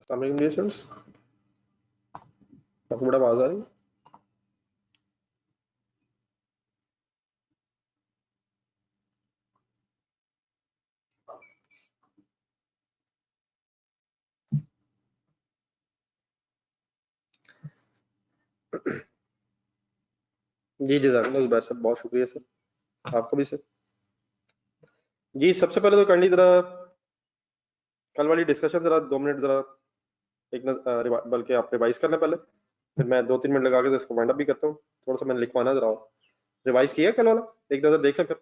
Students आपको बड़ा आवाज आ रही है? जी जजाकल्लाह ज़ुबैर साहब, बहुत शुक्रिया सर, आपका भी सर। जी सबसे पहले तो करनी जरा कल वाली डिस्कशन जरा 2 मिनट जरा बल्कि आप रिवाइज करना पहले, फिर मैं 2-3 मिनट लगा के इसको वाइंड अप भी करता हूँ। थोड़ा सा मैंने लिखवाना जरा रिवाइज किया कल वाला, एक नजर देख लें फिर।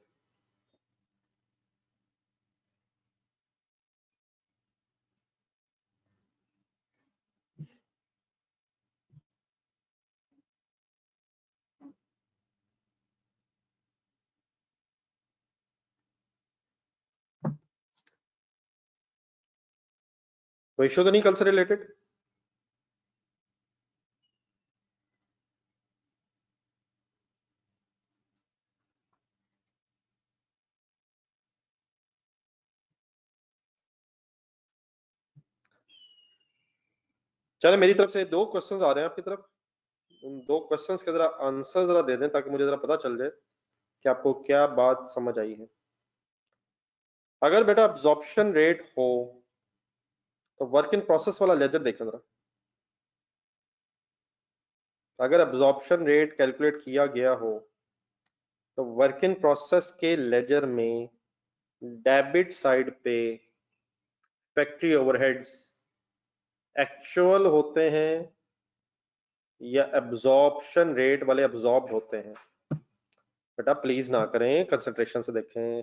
कोई इशू तो नहीं कल से रिलेटेड? चले, मेरी तरफ से 2 क्वेश्चंस आ रहे हैं आपकी तरफ। उन 2 क्वेश्चंस के जरा आंसर जरा दे दें ताकि मुझे जरा पता चल जाए कि आपको क्या बात समझ आई है। अगर बेटा अब्जॉर्प्शन रेट हो तो वर्क इन प्रोसेस वाला लेजर देखें जरा। अगर अब्जॉर्प्शन रेट कैलकुलेट किया गया हो तो वर्क इन प्रोसेस के लेजर में डेबिट साइड पे फैक्ट्री ओवरहेड्स एक्चुअल होते हैं या एब्जॉर्प्शन रेट वाले एब्जॉर्ब होते हैं? बेटा प्लीज ना करें, कंसंट्रेशन से देखें।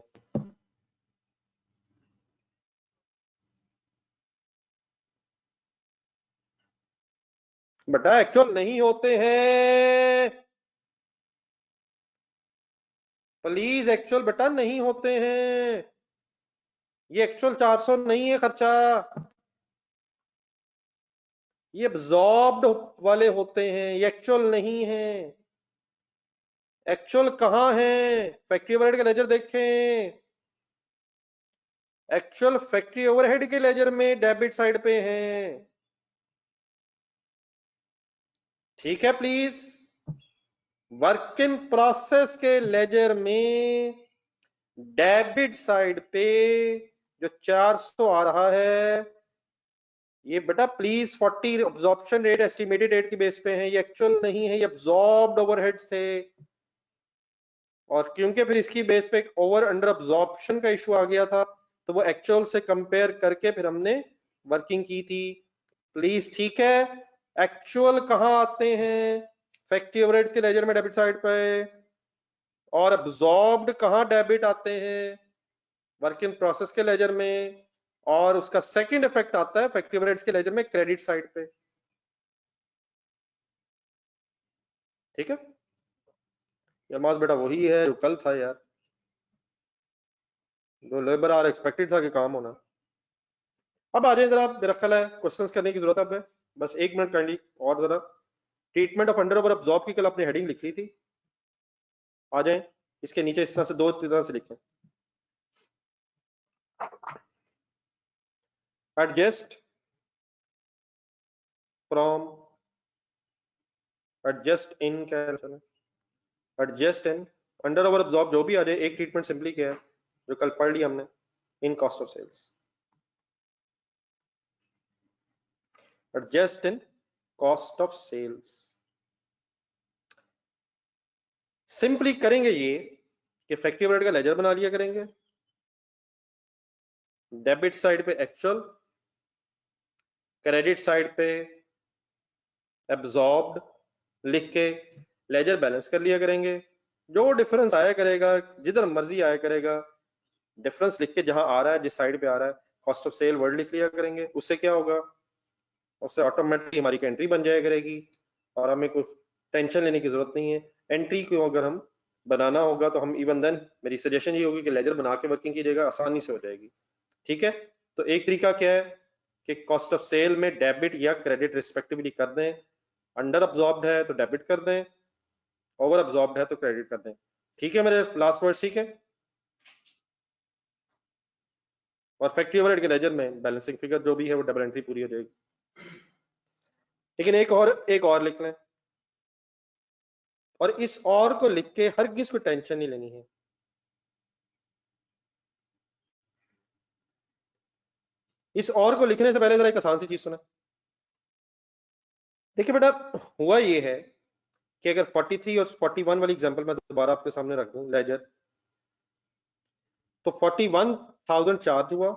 बेटा एक्चुअल नहीं होते हैं, प्लीज एक्चुअल बेटा नहीं होते हैं। ये एक्चुअल 400 नहीं है खर्चा, ये एब्जॉर्ब्ड वाले होते हैं, ये एक्चुअल नहीं है। एक्चुअल कहां है? फैक्ट्री ओवरहेड का लेजर देखें। एक्चुअल फैक्ट्री ओवरहेड के लेजर में डेबिट साइड पे हैं। ठीक है प्लीज। वर्क इन प्रोसेस के लेजर में डेबिट साइड पे जो 400 आ रहा है, ये बेटा please 40 absorption rate estimated rate के बेस पे है, ये एक्चुअल नहीं है, ये अब्जॉर्ब्ड ओवरहेड्स थे। और क्योंकि फिर इसकी बेस पे एक ओवर अंडर अब्जॉर्प्शन का इशू आ गया था, तो वो एक्चुअल से कंपेयर करके फिर हमने वर्किंग की थी। प्लीज ठीक है, एक्चुअल कहां आते हैं? फैक्ट्री ओवरहेड्स के लेजर में डेबिट साइड पे। और अब्जॉर्ब्ड कहां डेबिट आते हैं? वर्क इन प्रोसेस के लेजर में। और उसका सेकंड इफेक्ट आता है फैक्ट्री ओवरहेड्स के लेजर में क्रेडिट साइड पे। ठीक है, यमाज बेटा वही है जो कल था यार, जो लेबर आर एक्सपेक्टेड था कि काम होना। अब आ जाए जरा, मेरा ख्याल है क्वेश्चंस करने की जरूरत अब है, बस 1 मिनट काइंडली और जरा। Treatment of under over absorb की कल अपनी हेडिंग लिख ली थी, आ जाए इसके नीचे इस तरह से 2 तरह से लिखें। एडजस्ट फ्रॉम, एडजस्ट इन, क्या adjust in under over absorb जो भी आ जाए, एक ट्रीटमेंट सिंपली क्या है जो कल पढ़ लिया हमने, in cost of sales. Adjust in cost of sales. Simply करेंगे ये कि फैक्ट्री ओवरहेड का लेजर बना लिया करेंगे, डेबिट साइड पे एक्चुअल, क्रेडिट साइड पे एब्जॉर्ब्ड लिख के लेजर बैलेंस कर लिया करेंगे। जो डिफरेंस आया करेगा, जिधर मर्जी आया करेगा, डिफरेंस लिख के जहां आ रहा है, जिस साइड पे आ रहा है, कॉस्ट ऑफ सेल वर्ड लिख लिया करेंगे। उससे क्या होगा, उससे ऑटोमेटिकली हमारी एंट्री बन जाया करेगी और हमें कुछ टेंशन लेने की जरूरत नहीं है। एंट्री को अगर हम बनाना होगा तो हम इवन देन, मेरी सजेशन ये होगी कि लेजर बना के वर्किंग कीजिएगा, आसानी से हो जाएगी। ठीक है, तो एक तरीका क्या है कि कॉस्ट ऑफ सेल में डेबिट या क्रेडिट रिस्पेक्टिवली कर दें। अंडर अब्जॉर्ब्ड है तो डेबिट कर दें, ओवर अब्जॉर्ब्ड है तो क्रेडिट कर दें। ठीक है, मेरे लास्ट वर्ड ठीक है। और फैक्ट्री ओवरहेड के लेजर में बैलेंसिंग फिगर जो भी है वो डबल एंट्री पूरी हो जाएगी। लेकिन एक और लिख लें, और इस और को लिख के हरगिज कोई टेंशन नहीं लेनी है। इस और को लिखने से पहले जरा एक आसान सी चीज सुना। देखिए बेटा, हुआ ये है कि अगर 43 और 41 वाली एग्जांपल मैं दोबारा आपके सामने रख दूं लेजर, तो 41,000 चार्ज हुआ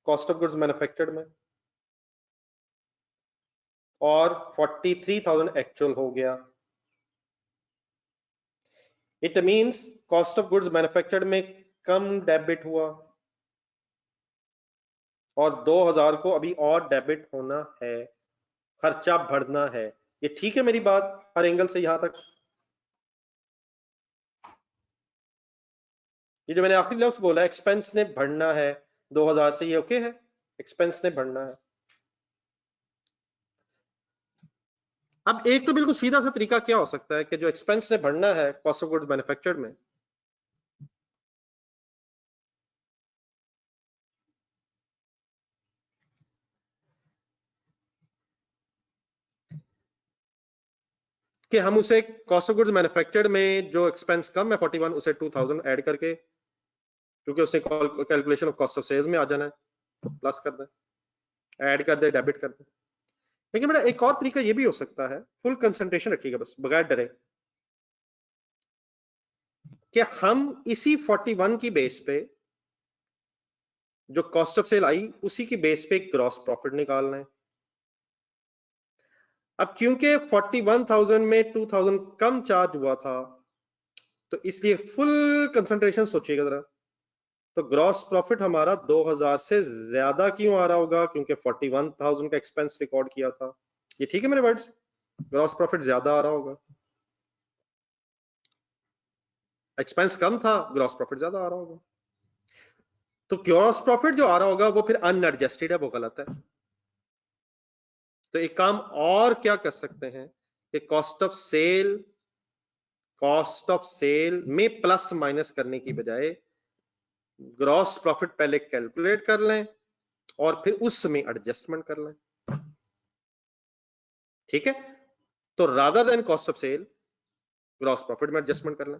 कॉस्ट ऑफ गुड्स मैन्युफैक्चर्ड में, और 43,000 एक्चुअल हो गया। It means cost of goods manufactured में कम डेबिट हुआ, और 2,000 को अभी और डेबिट होना है, खर्चा बढ़ना है। ये ठीक है मेरी बात हर एंगल से यहां तक? ये जो मैंने आखिरी लफ्ज बोला एक्सपेंस ने बढ़ना है 2,000 से, ये ओके है? एक्सपेंस ने बढ़ना है। अब एक तो बिल्कुल सीधा सा तरीका क्या हो सकता है कि जो एक्सपेंस ने बढ़ना है कॉस्ट ऑफ गुड्स मैन्युफैक्चर्ड में, कि हम उसे कॉस्ट ऑफ गुड्स मैन्युफैक्चर्ड में जो एक्सपेंस कम है 41, उसे 2,000 ऐड करके, क्योंकि उसने calculation of cost of sales में आ जाना है, तो प्लस कर दें, ऐड कर दे, डेबिट कर दे। लेकिन बेटा एक और तरीका ये भी हो सकता है, फुल कंसंट्रेशन रखिएगा बस बगैर डरे, कि हम इसी 41 की बेस पे जो कॉस्ट ऑफ सेल आई उसी की बेस पे ग्रॉस प्रॉफिट निकालना है। अब क्योंकि 41,000 में 2,000 कम चार्ज हुआ था, तो इसलिए फुल कंसंट्रेशन सोचिएगा जरा, तो ग्रॉस प्रॉफिट हमारा 2,000 से ज्यादा क्यों आ रहा होगा? क्योंकि 41,000 का एक्सपेंस रिकॉर्ड किया था। ये ठीक है मेरे वर्ड्स? ग्रॉस प्रॉफिट ज्यादा आ रहा होगा, एक्सपेंस कम था, ग्रॉस प्रॉफिट ज्यादा आ रहा होगा। तो ग्रॉस प्रॉफिट जो आ रहा होगा वो फिर अनएडजस्टेड है, वो गलत है। तो एक काम और क्या कर सकते हैं कि कॉस्ट ऑफ सेल में प्लस माइनस करने की बजाय ग्रॉस प्रॉफिट पहले कैलकुलेट कर लें और फिर उसमें एडजस्टमेंट कर लें। ठीक है? तो rather than cost of sale, gross profit में एडजस्टमेंट कर लें।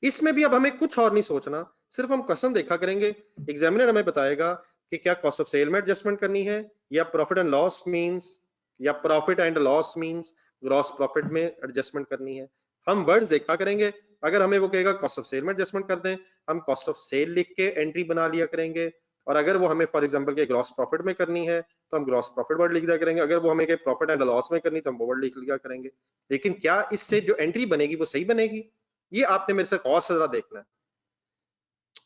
इसमें भी अब हमें कुछ और नहीं सोचना, सिर्फ हम क्वेश्चन देखा करेंगे, एग्जामिनर हमें बताएगा कि क्या कॉस्ट ऑफ सेल में एडजस्टमेंट करनी है, या प्रॉफिट एंड लॉस मींस, या profit and loss means gross profit में एडजस्टमेंट करनी है। हम वर्ड्स देखा करेंगे, अगर हमें वो कहेगा कॉस्ट ऑफ सेल में एडजस्टमेंट कर दें, हम कॉस्ट ऑफ सेल लिख के एंट्री बना लिया करेंगे, और अगर वो हमें फॉर एग्जांपल के ग्रॉस प्रॉफिट में करनी है तो हम ग्रॉस प्रॉफिट वर्ड लिख दिया करेंगे, अगर वो हमें प्रॉफिट एंड लॉस में करनी तो हम वो वर्ड लिख लिया करेंगे। लेकिन क्या इससे जो एंट्री बनेगी वो सही बनेगी? ये आपने मेरे से गौर से जरा देखना है।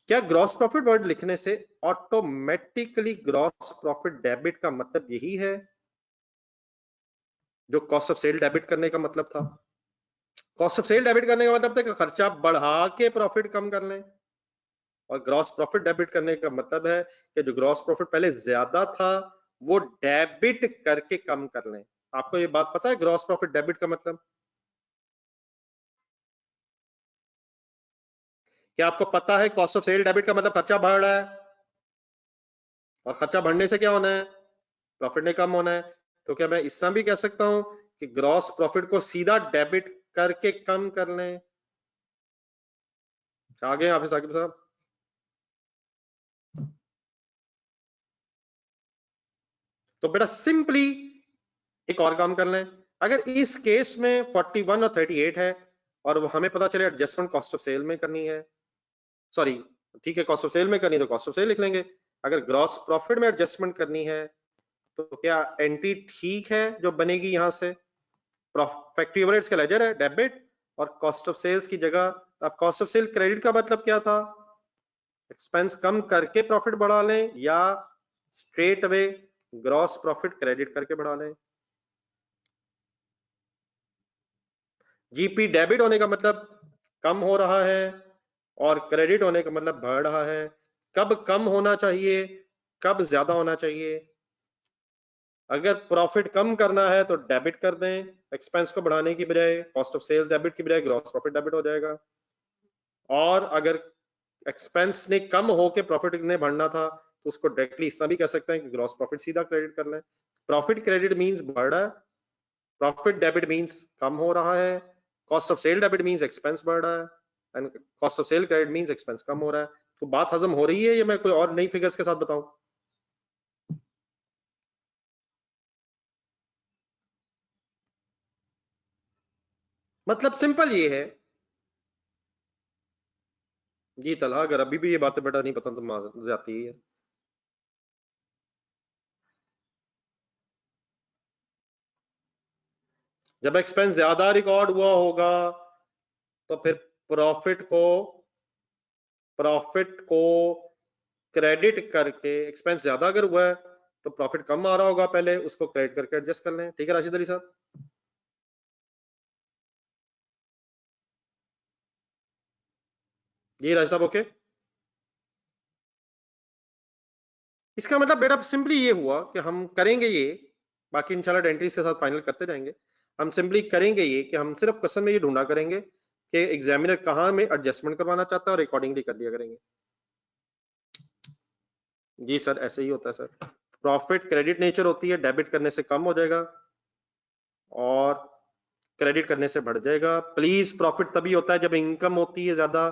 क्या ग्रॉस प्रॉफिट वर्ड लिखने से ऑटोमेटिकली ग्रॉस प्रॉफिट डेबिट का मतलब यही है जो कॉस्ट ऑफ सेल डेबिट करने का मतलब था? कॉस्ट ऑफ सेल डेबिट करने का मतलब था कि खर्चा बढ़ा के प्रॉफिट कम कर लें, और ग्रॉस प्रॉफिट डेबिट करने का मतलब है कि जो ग्रॉस प्रॉफिट पहले ज्यादा था वो डेबिट करके कम कर लें। आपको ये बात पता है ग्रॉस प्रॉफिट डेबिट का मतलब? क्या आपको पता है कॉस्ट ऑफ सेल डेबिट का मतलब खर्चा बढ़ रहा है, और खर्चा बढ़ने से क्या होना है? प्रॉफिट ने कम होना है। तो क्या मैं इस तरह भी कह सकता हूं कि ग्रॉस प्रॉफिट को सीधा डेबिट करके कम कर लें? आगे हाफिज साकिब साहब। तो बेटा सिंपली एक और काम कर लें, अगर इस केस में 41 और 38 है और वो हमें पता चले एडजस्टमेंट कॉस्ट ऑफ सेल में करनी है, सॉरी ठीक है कॉस्ट ऑफ सेल में करनी है तो कॉस्ट ऑफ सेल लिख लेंगे, अगर ग्रॉस प्रॉफिट में एडजस्टमेंट करनी है तो क्या एंट्री ठीक है जो बनेगी यहां से? फैक्ट्री ओवरहेड्स का लेजर है डेबिट, और कॉस्ट ऑफ सेल्स की जगह, अब कॉस्ट ऑफ सेल क्रेडिट का मतलब क्या था? एक्सपेंस कम करके प्रॉफिट बढ़ा लें, या straight away gross profit credit करके बढ़ा लें? जीपी डेबिट होने का मतलब कम हो रहा है, और क्रेडिट होने का मतलब बढ़ रहा है। कब कम होना चाहिए, कब ज्यादा होना चाहिए? अगर प्रॉफिट कम करना है तो डेबिट कर दें, एक्सपेंस को बढ़ाने की बजाय, कॉस्ट ऑफ सेल्स डेबिट की बजाय ग्रॉस प्रॉफिट डेबिट हो जाएगा। और अगर एक्सपेंस ने कम होके प्रॉफिट ने बढ़ना था तो उसको डायरेक्टली इस तरह भी कह सकते हैं कि ग्रॉस प्रॉफिट सीधा क्रेडिट कर लें। प्रॉफिट क्रेडिट मींस बढ़ रहा है, प्रॉफिट डेबिट मींस कम हो रहा है, cost of sale debit means expense बढ़ रहा है, and cost of sale credit means expense कम हो रहा है। तो बात हजम हो रही है या मैं कोई और नई फिगर्स के साथ बताऊं? मतलब सिंपल ये है जी तलहा, अगर अभी भी ये बातें बेटा नहीं पता तो जाती ही है। जब एक्सपेंस ज्यादा रिकॉर्ड हुआ होगा तो फिर प्रॉफिट को प्रॉफिट को क्रेडिट करके, एक्सपेंस ज्यादा अगर हुआ है तो प्रॉफिट कम आ रहा होगा, पहले उसको क्रेडिट करके एडजस्ट कर लें। ठीक है राशिद अली साहब? जी राशिद साहब ओके। इसका मतलब बेटा सिंपली ये हुआ कि हम करेंगे ये, बाकी इंशाल्लाह एंट्रीज के साथ फाइनल करते जाएंगे। हम सिंपली करेंगे ये कि हम सिर्फ क्वेश्चन में ये ढूंढा करेंगे कि एग्जामिनर कहाँ में एडजस्टमेंट करवाना चाहता है और अकॉर्डिंगली कर दिया करेंगे। जी सर ऐसे ही होता है सर। प्रॉफिट क्रेडिट नेचर होती है, डेबिट करने से कम हो जाएगा और क्रेडिट करने से बढ़ जाएगा। प्लीज प्रॉफिट तभी होता है जब इनकम होती है ज्यादा,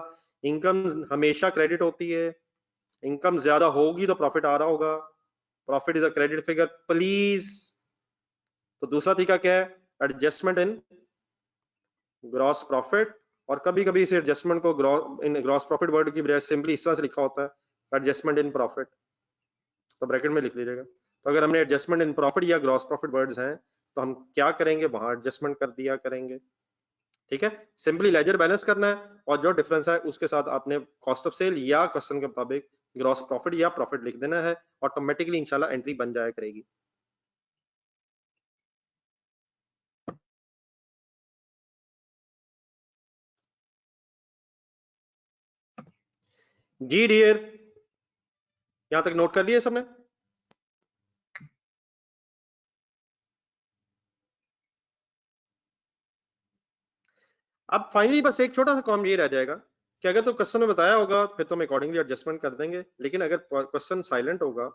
इनकम हमेशा क्रेडिट होती है, इनकम ज्यादा होगी तो प्रॉफिट आ रहा होगा, profit is a credit figure please. तो दूसरा तरीका क्या है? एडजस्टमेंट इन ग्रॉस प्रॉफिट, और कभी कभी इस एडजस्टमेंट को इन ग्रॉस प्रॉफिट वर्ड की बजाय सिंपली इस तरह से लिखा होता है एडजस्टमेंट इन प्रॉफिट, तो ब्रैकेट में लिख लीजिएगा। तो अगर हमने एडजस्टमेंट इन प्रॉफिट या ग्रॉस प्रॉफिट वर्ड्स हैं तो हम क्या करेंगे, वहां एडजस्टमेंट कर दिया करेंगे। ठीक है, सिंपली लेजर बैलेंस करना है और जो डिफरेंस है उसके साथ आपने कॉस्ट ऑफ सेल या क्वेश्चन के मुताबिक ग्रॉस प्रॉफिट या प्रॉफिट लिख देना है, ऑटोमेटिकली इंशाल्लाह एंट्री बन जाया करेगी। जी डियर, यहां तक नोट कर लिया सबने? अब फाइनली बस एक छोटा सा काम ये रह जाएगा कि अगर तो क्वेश्चन में बताया होगा फिर तो हम अकॉर्डिंगली एडजस्टमेंट कर देंगे, लेकिन अगर क्वेश्चन साइलेंट होगा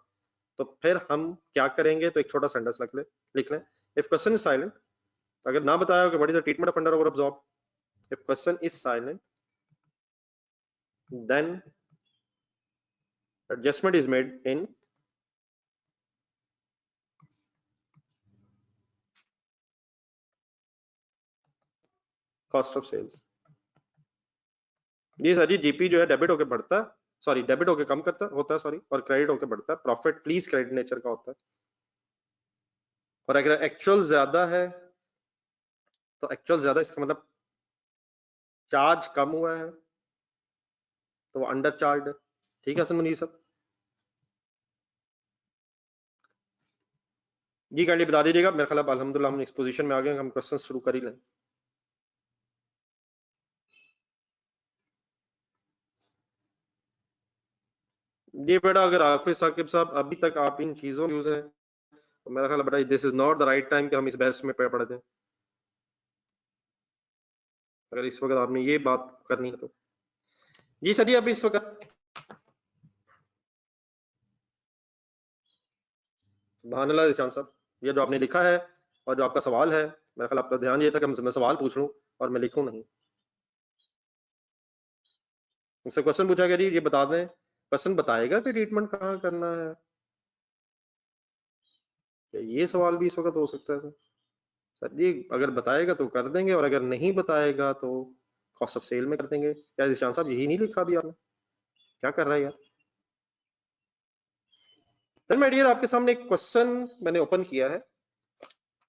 तो फिर हम क्या करेंगे, तो एक छोटा सेंटेंस लिख लें। इफ क्वेश्चन इज साइलेंट, अगर ना बताया होगा what is the treatment of under over absorb, if question is silent then adjustment is made in cost of sales। जी सर जी, जीपी जो है डेबिट होके बढ़ता है, सॉरी डेबिट होके कम करता होता है, सॉरी, और क्रेडिट होके बढ़ता है। प्रॉफिट प्लीज क्रेडिट नेचर का होता है, और अगर एक्चुअल ज्यादा है तो एक्चुअल ज्यादा इसका मतलब चार्ज कम हुआ है तो वो अंडर चार्ज है। ठीक है सर मुनीर साहब? जी काइंडली बता दीजिएगा। मेरे ख्याल अल्हम्दुलिल्लाह हम इस पोजीशन में आ गए, हम क्वेश्चन शुरू कर ही लें। जी बेटा, अगर हाफिज साकिब साहब अभी तक आप इन चीजों में यूज है तो मेरा ख्याल बेटा this is not the right time कि हम इस बहस में पड़ जाए। अगर इस वक्त आपने ये बात करनी है तो जी सर जी, अभी इस वक्त सुभान अल्लाह निशान साहब, ये जो आपने लिखा है और जो आपका सवाल है, मेरा ख्याल आपका ध्यान ये था कि मैं सवाल पूछ लूं और मैं लिखूं नहीं। मुझसे क्वेश्चन पूछा गया जी, ये बता दें, क्वेश्चन बताएगा कि ट्रीटमेंट कहाँ करना है? ये सवाल भी इस वक्त हो सकता है सर। सर जी अगर बताएगा तो कर देंगे, और अगर नहीं बताएगा तो कॉस्ट ऑफ सेल में कर देंगे। क्या निशान साहब यही नहीं लिखा अभी आपने? क्या कर रहा है यार? सर मैं डियर आपके सामने एक क्वेश्चन मैंने ओपन किया है।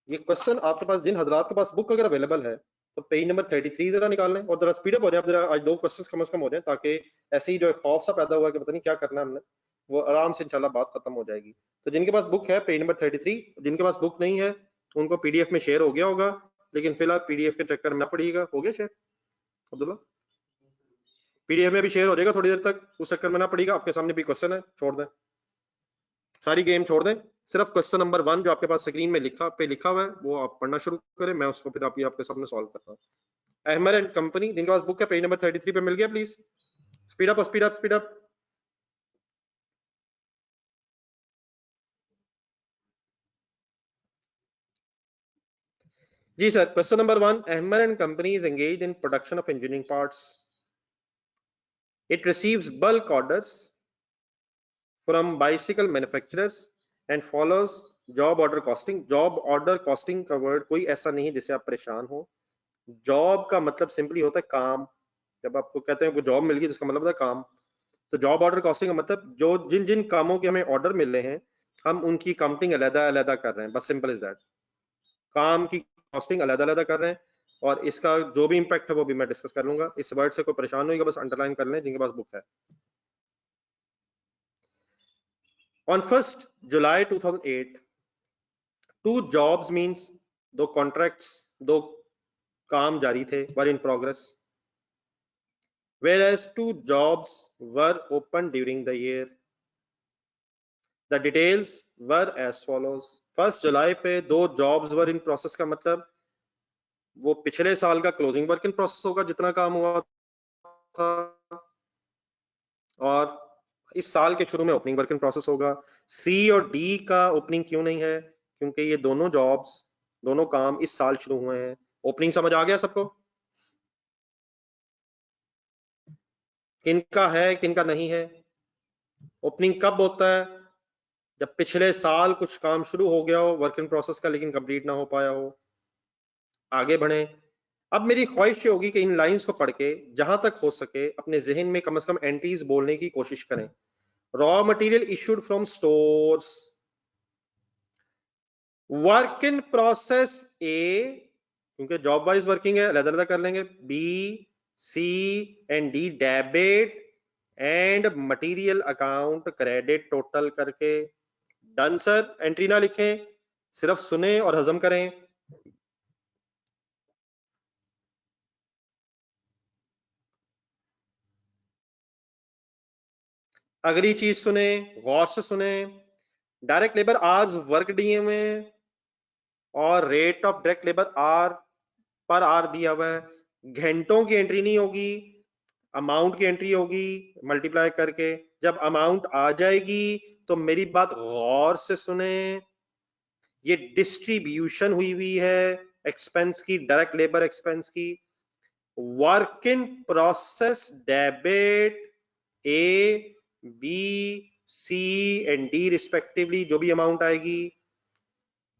ये क्वेश्चन आपके पास, जिन हजरात के पास बुक अगर अवेलेबल है तो पेज नंबर 33 जरा निकाल लें और जरा स्पीड अप हो जाए। आप जरा आज दो क्वेश्चंस कम से कम हो जाए, ताकि ऐसे ही जो खौफ सा पैदा हुआ कि पता नहीं क्या करना है हमने, वो आराम से इंशाल्लाह बात खत्म हो जाएगी। तो जिनके पास बुक है पेज नंबर 33, जिनके पास बुक नहीं है उनको पीडीएफ में शेयर हो गया होगा, लेकिन फिलहाल पीडीएफ के चक्कर में ना पड़िएगा। हो गया शेयर अब्दुल्ला? पीडीएफ में भी शेयर हो जाएगा थोड़ी देर तक, उस चक्कर में ना पड़ेगा। आपके सामने भी क्वेश्चन है, छोड़ दें सारी गेम छोड़ दें, सिर्फ क्वेश्चन नंबर 1 जो आपके पास स्क्रीन में लिखा हुआ है वो आप पढ़ना शुरू करें, मैं उसको फिर आपके सामने सॉल्व करता हूँ। अहमद एंड कंपनी, जिनके पास बुक है पेज नंबर 33 पे मिल गया, please speed up speed up speed up. जी sir, question number 1, Ahmer and company is engaged in production of engineering parts. It receives bulk orders from bicycle manufacturers and follows job order costing. Job order costing का word कोई ऐसा नहीं है जिससे आप परेशान हो। जॉब का मतलब सिंपली होता है काम। जब आपको कहते हैं वो जॉब मिल गई तो इसका मतलब होता है काम। तो जॉब ऑर्डर कॉस्टिंग का मतलब जो जिन जिन कामों के हमें ऑर्डर मिल रहे हैं हम उनकी काउंटिंग अलग अलग कर रहे हैं, बस सिंपल इज दैट। काम की कॉस्टिंग अलग अलग कर रहे हैं और इसका जो भी इंपैक्ट है वो भी मैं डिस्कस कर लूंगा। इस वर्ड से कोई परेशान होगा बस अंडरलाइन कर लें जिनके पास बुक है। On 1 July 2008 two jobs means दो कॉन्ट्रैक्ट्स, दो काम जारी थे, were in progress, whereas two jobs were opened during the year. The details were as follows. 1 जुलाई पे दो जॉब्स वर इन प्रोसेस का मतलब वो पिछले साल का क्लोजिंग वर्क इन प्रोसेस होगा जितना काम हुआ था, और इस साल के शुरू में ओपनिंग वर्क इन प्रोसेस होगा। सी और डी का ओपनिंग क्यों नहीं है? क्योंकि ये दोनों जॉब्स, दोनों काम इस साल शुरू हुए हैं। ओपनिंग समझ आ गया सबको? किनका है किनका नहीं है? ओपनिंग कब होता है? जब पिछले साल कुछ काम शुरू हो गया हो वर्क इन प्रोसेस का लेकिन कंप्लीट ना हो पाया हो। आगे बढ़े। अब मेरी ख्वाहिश ये होगी कि इन लाइंस को पढ़ के जहां तक हो सके अपने जहन में कम से कम एंट्रीज बोलने की कोशिश करें। Raw material issued from stores, work in process A, क्योंकि जॉब वाइज वर्किंग है अलग अलग कर लेंगे, B C and D debit and material account credit total करके। डन सर, एंट्री ना लिखें, सिर्फ सुने और हजम करें। अगली चीज सुने, गौर से सुने। डायरेक्ट लेबर आवर्स वर्क दिए हुए हैं और रेट ऑफ डायरेक्ट लेबर आर पर आर दिया हुआ है। घंटों की एंट्री नहीं होगी, अमाउंट की एंट्री होगी मल्टीप्लाई करके। जब अमाउंट आ जाएगी तो मेरी बात गौर से सुने, ये डिस्ट्रीब्यूशन हुई है एक्सपेंस की, डायरेक्ट लेबर एक्सपेंस की। Work in process debit A B C and D respectively जो भी अमाउंट आएगी,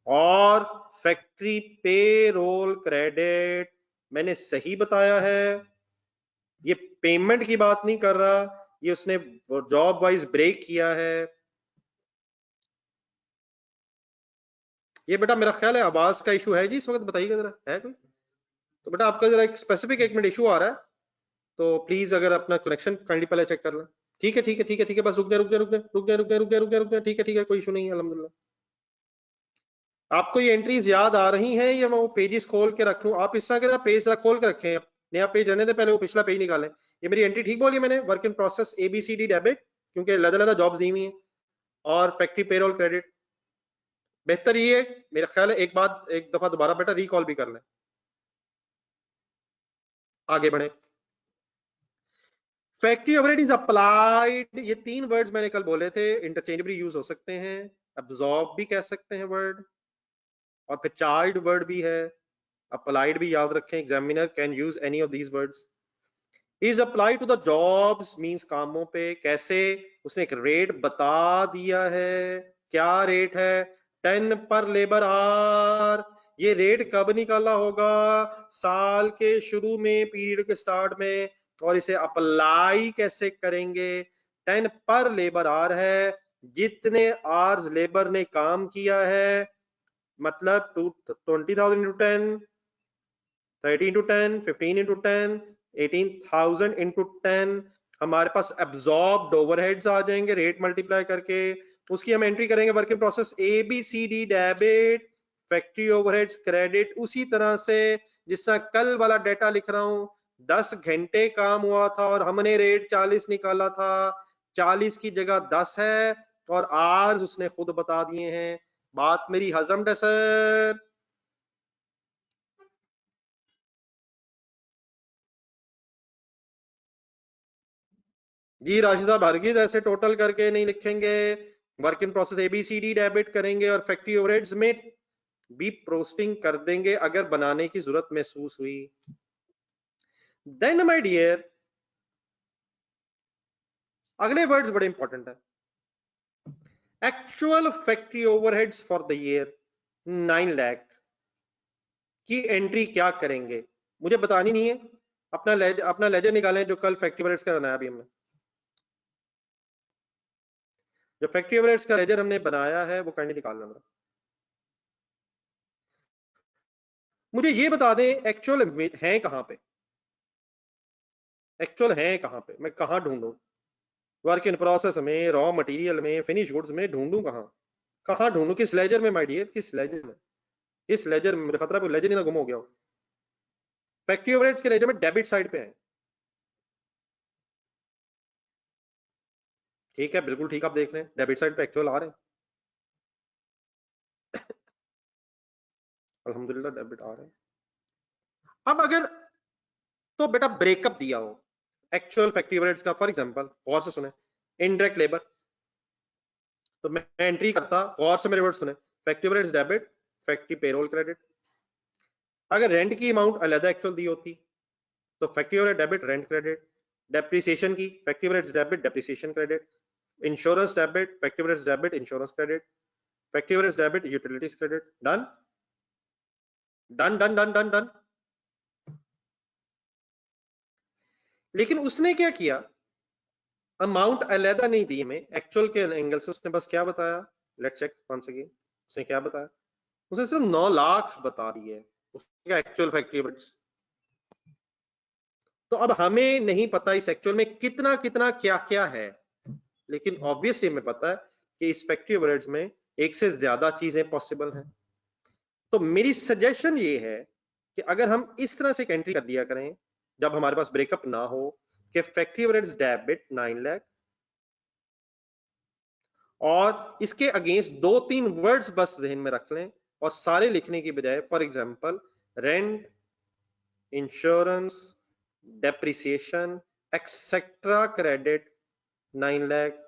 और फैक्ट्री पे रोल क्रेडिट। मैंने सही बताया है, ये पेमेंट की बात नहीं कर रहा, ये उसने जॉब वाइज ब्रेक किया है। ये बेटा मेरा ख्याल है आवाज का इशू है जी इस वक्त, बताइएगा जरा है कोई? तो बेटा आपका जरा एक स्पेसिफिक 1 मिनट इशू आ रहा है, तो प्लीज अगर अपना कनेक्शन काइंडली पहले चेक कर लें। ठीक है ठीक है ठीक है ठीक है, बस रुक जा रुक जा रुक जा रुक जा रुक जा रुक जा रुक जा रुक जा, ठीक है कोई इशू नहीं है अल्हम्दुलिल्लाह। आपको ये एंट्रीज याद आ रही हैं या मैं वो पेजेस खोल के रख लूं? आप इस तरह के पेज खोल के रखें, नया पेज रहने दे, पहले वो पिछला पेज निकालें। ये मेरी एंट्री ठीक बोली मैंने, work in process A B C D debit, क्योंकि अलग अलग जॉब्स दी हुई हैं, और फैक्ट्री पेरोल क्रेडिट। बेहतर ये है, मेरा ख्याल है एक बात एक दफा दोबारा बेटा रिकॉल भी कर लें। आगे बढ़े। फैक्ट्री ओवरहेड इज अप्लाइड, ये 3 वर्ड्स मैंने कल बोले थे, इंटरचेंजेबली यूज हो सकते हैं। अब्सॉर्ब भी कह सकते हैं वर्ड, और फिर चार्ज वर्ड भी है। अप्लाइड भी याद रखें, examiner can use any of these words. Is apply to the jobs means कामों पे। कैसे? उसने एक रेट बता दिया है। क्या रेट है? 10 पर लेबर आवर। ये रेट कब निकाला होगा? साल के शुरू में, पीरियड के स्टार्ट में। और इसे अप्लाई कैसे करेंगे? 10 पर लेबर आवर है, जितने आवर्स लेबर ने काम किया है, मतलब 20,000 इंटू 10, 30 इंटू 10, 15 इंटू 10, 18,000 इंटू 10। हमारे पास एब्जॉर्ब्ड ओवरहेड्स आ जाएंगे रेट मल्टीप्लाई करके, उसकी हम एंट्री करेंगे work in process A B C D debit, factory overheads credit. उसी तरह से जिस तरह कल वाला डेटा लिख रहा हूं, 10 घंटे काम हुआ था और हमने रेट 40 निकाला था, 40 की जगह 10 है, और आर्स उसने खुद बता दिए हैं। बात मेरी हजम है सर? जी राशिद साहब, हरगिज ऐसे टोटल करके नहीं लिखेंगे। Work in process ABCD debit करेंगे और फैक्ट्री ओवरहेड्स में बी पोस्टिंग कर देंगे अगर बनाने की जरूरत महसूस हुई। देन माय डियर अगले वर्ड्स बड़े इंपॉर्टेंट है। Actual factory overheads for the year 9 lakh की एंट्री क्या करेंगे, मुझे बतानी नहीं है। अपना लेजर निकालें जो कल फैक्ट्री ओवरहेड्स का बनाया अभी हमने। जो फैक्ट्री ओवरहेड्स का लेजर हमने बनाया है वो काइंडली निकालना मेरा। मुझे ये बता दें एक्चुअल है कहां पे, एक्चुअल है कहां पे, मैं कहां ढूंढूं? वर्क इन प्रोसेस में, रॉ मटेरियल में, फिनिश गुड्स में ढूंढूं कहां? कहां ढूंढूं? किस लेजर में माय डियर, किस लेजर में? किस लेजर में? मुझे खतरा है लेजर ही ना गुम हो गया हो। फैक्ट्री ओवरहेड्स के लेजर में डेबिट साइड पे है। ठीक है, बिल्कुल ठीक, आप देख रहे हैं डेबिट साइड पे एक्चुअल आ रहे हैं। अल्हम्दुलिल्लाह डेबिट आ रहे हैं। अब अगर तो बेटा ब्रेकअप दिया हो एक्चुअल फैक्ट्री ओवरहेड्स का, फॉर एग्जांपल गौर से सुने, इनडायरेक्ट लेबर, तो मैं एंट्री करता, गौर से मेरे वर्ड सुने, factory overheads debit, factory payroll credit. अगर रेंट की अमाउंट अलग एक्चुअल दी होती तो factory overhead debit, rent credit. Depreciation की, factory overheads debit, depreciation credit. Insurance debit, factory overheads debit, insurance credit. Factory overheads debit, utilities credit. Done done done done done done. लेकिन उसने क्या किया, amount अलहदा नहीं दी हमें एक्चुअल के angle से, उसने बस क्या बताया, लेट्स चेक वंस अगेन, उसने क्या बताया, उसने सिर्फ 9 लाख बता दी है उसका एक्चुअल फैक्ट्री ओवरहेड्स। तो अब हमें नहीं पता इस एक्चुअल में कितना कितना क्या क्या है, लेकिन ऑब्वियसली हमें पता है कि इस फैक्ट्री ओवरहेड्स में एक से ज्यादा चीजें पॉसिबल हैं। तो मेरी सजेशन ये है कि अगर हम इस तरह से एक एंट्री कर दिया करें जब हमारे पास ब्रेकअप ना हो कि फैक्ट्री ओवरहेड्स डेबिट 9 लाख, और इसके अगेंस्ट 2-3 वर्ड्स बस जहन में रख लें और सारे लिखने की बजाय, for example rent, insurance, depreciation etcetera credit 9 lakh.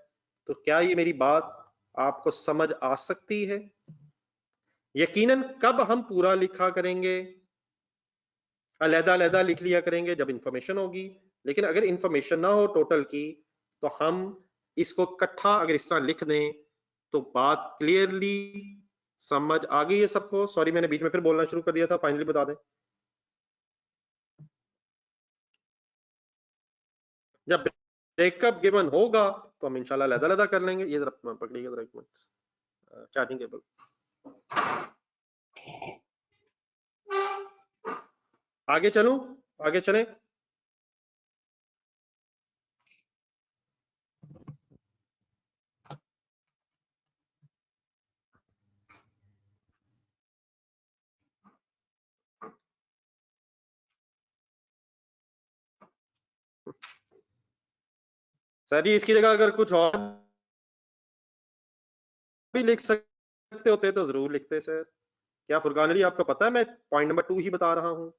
तो क्या ये मेरी बात आपको समझ आ सकती है? यकीनन कब हम पूरा लिखा करेंगे, अलहदा अलहदा लिख लिया करेंगे जब इंफॉर्मेशन होगी। लेकिन अगर इंफॉर्मेशन ना हो टोटल की तो हम इसको इकट्ठा अगर इस तरह लिख दें तो बात क्लियरली समझ आ गई है सबको? सॉरी मैंने बीच में फिर बोलना शुरू कर दिया था, फाइनली बता दें। जब ब्रेकअप गिवन होगा तो हम इंशाल्लाह अलहदा अलहदा कर लेंगे। ये जरा पकड़िएगा जरा एक मिनट, चैटिंग केबल। आगे चलूं, आगे चलें। सर जी इसकी जगह अगर कुछ और भी लिख सकते होते तो जरूर लिखते सर। क्या फुरकान अली आपको पता है मैं पॉइंट नंबर 2 ही बता रहा हूं।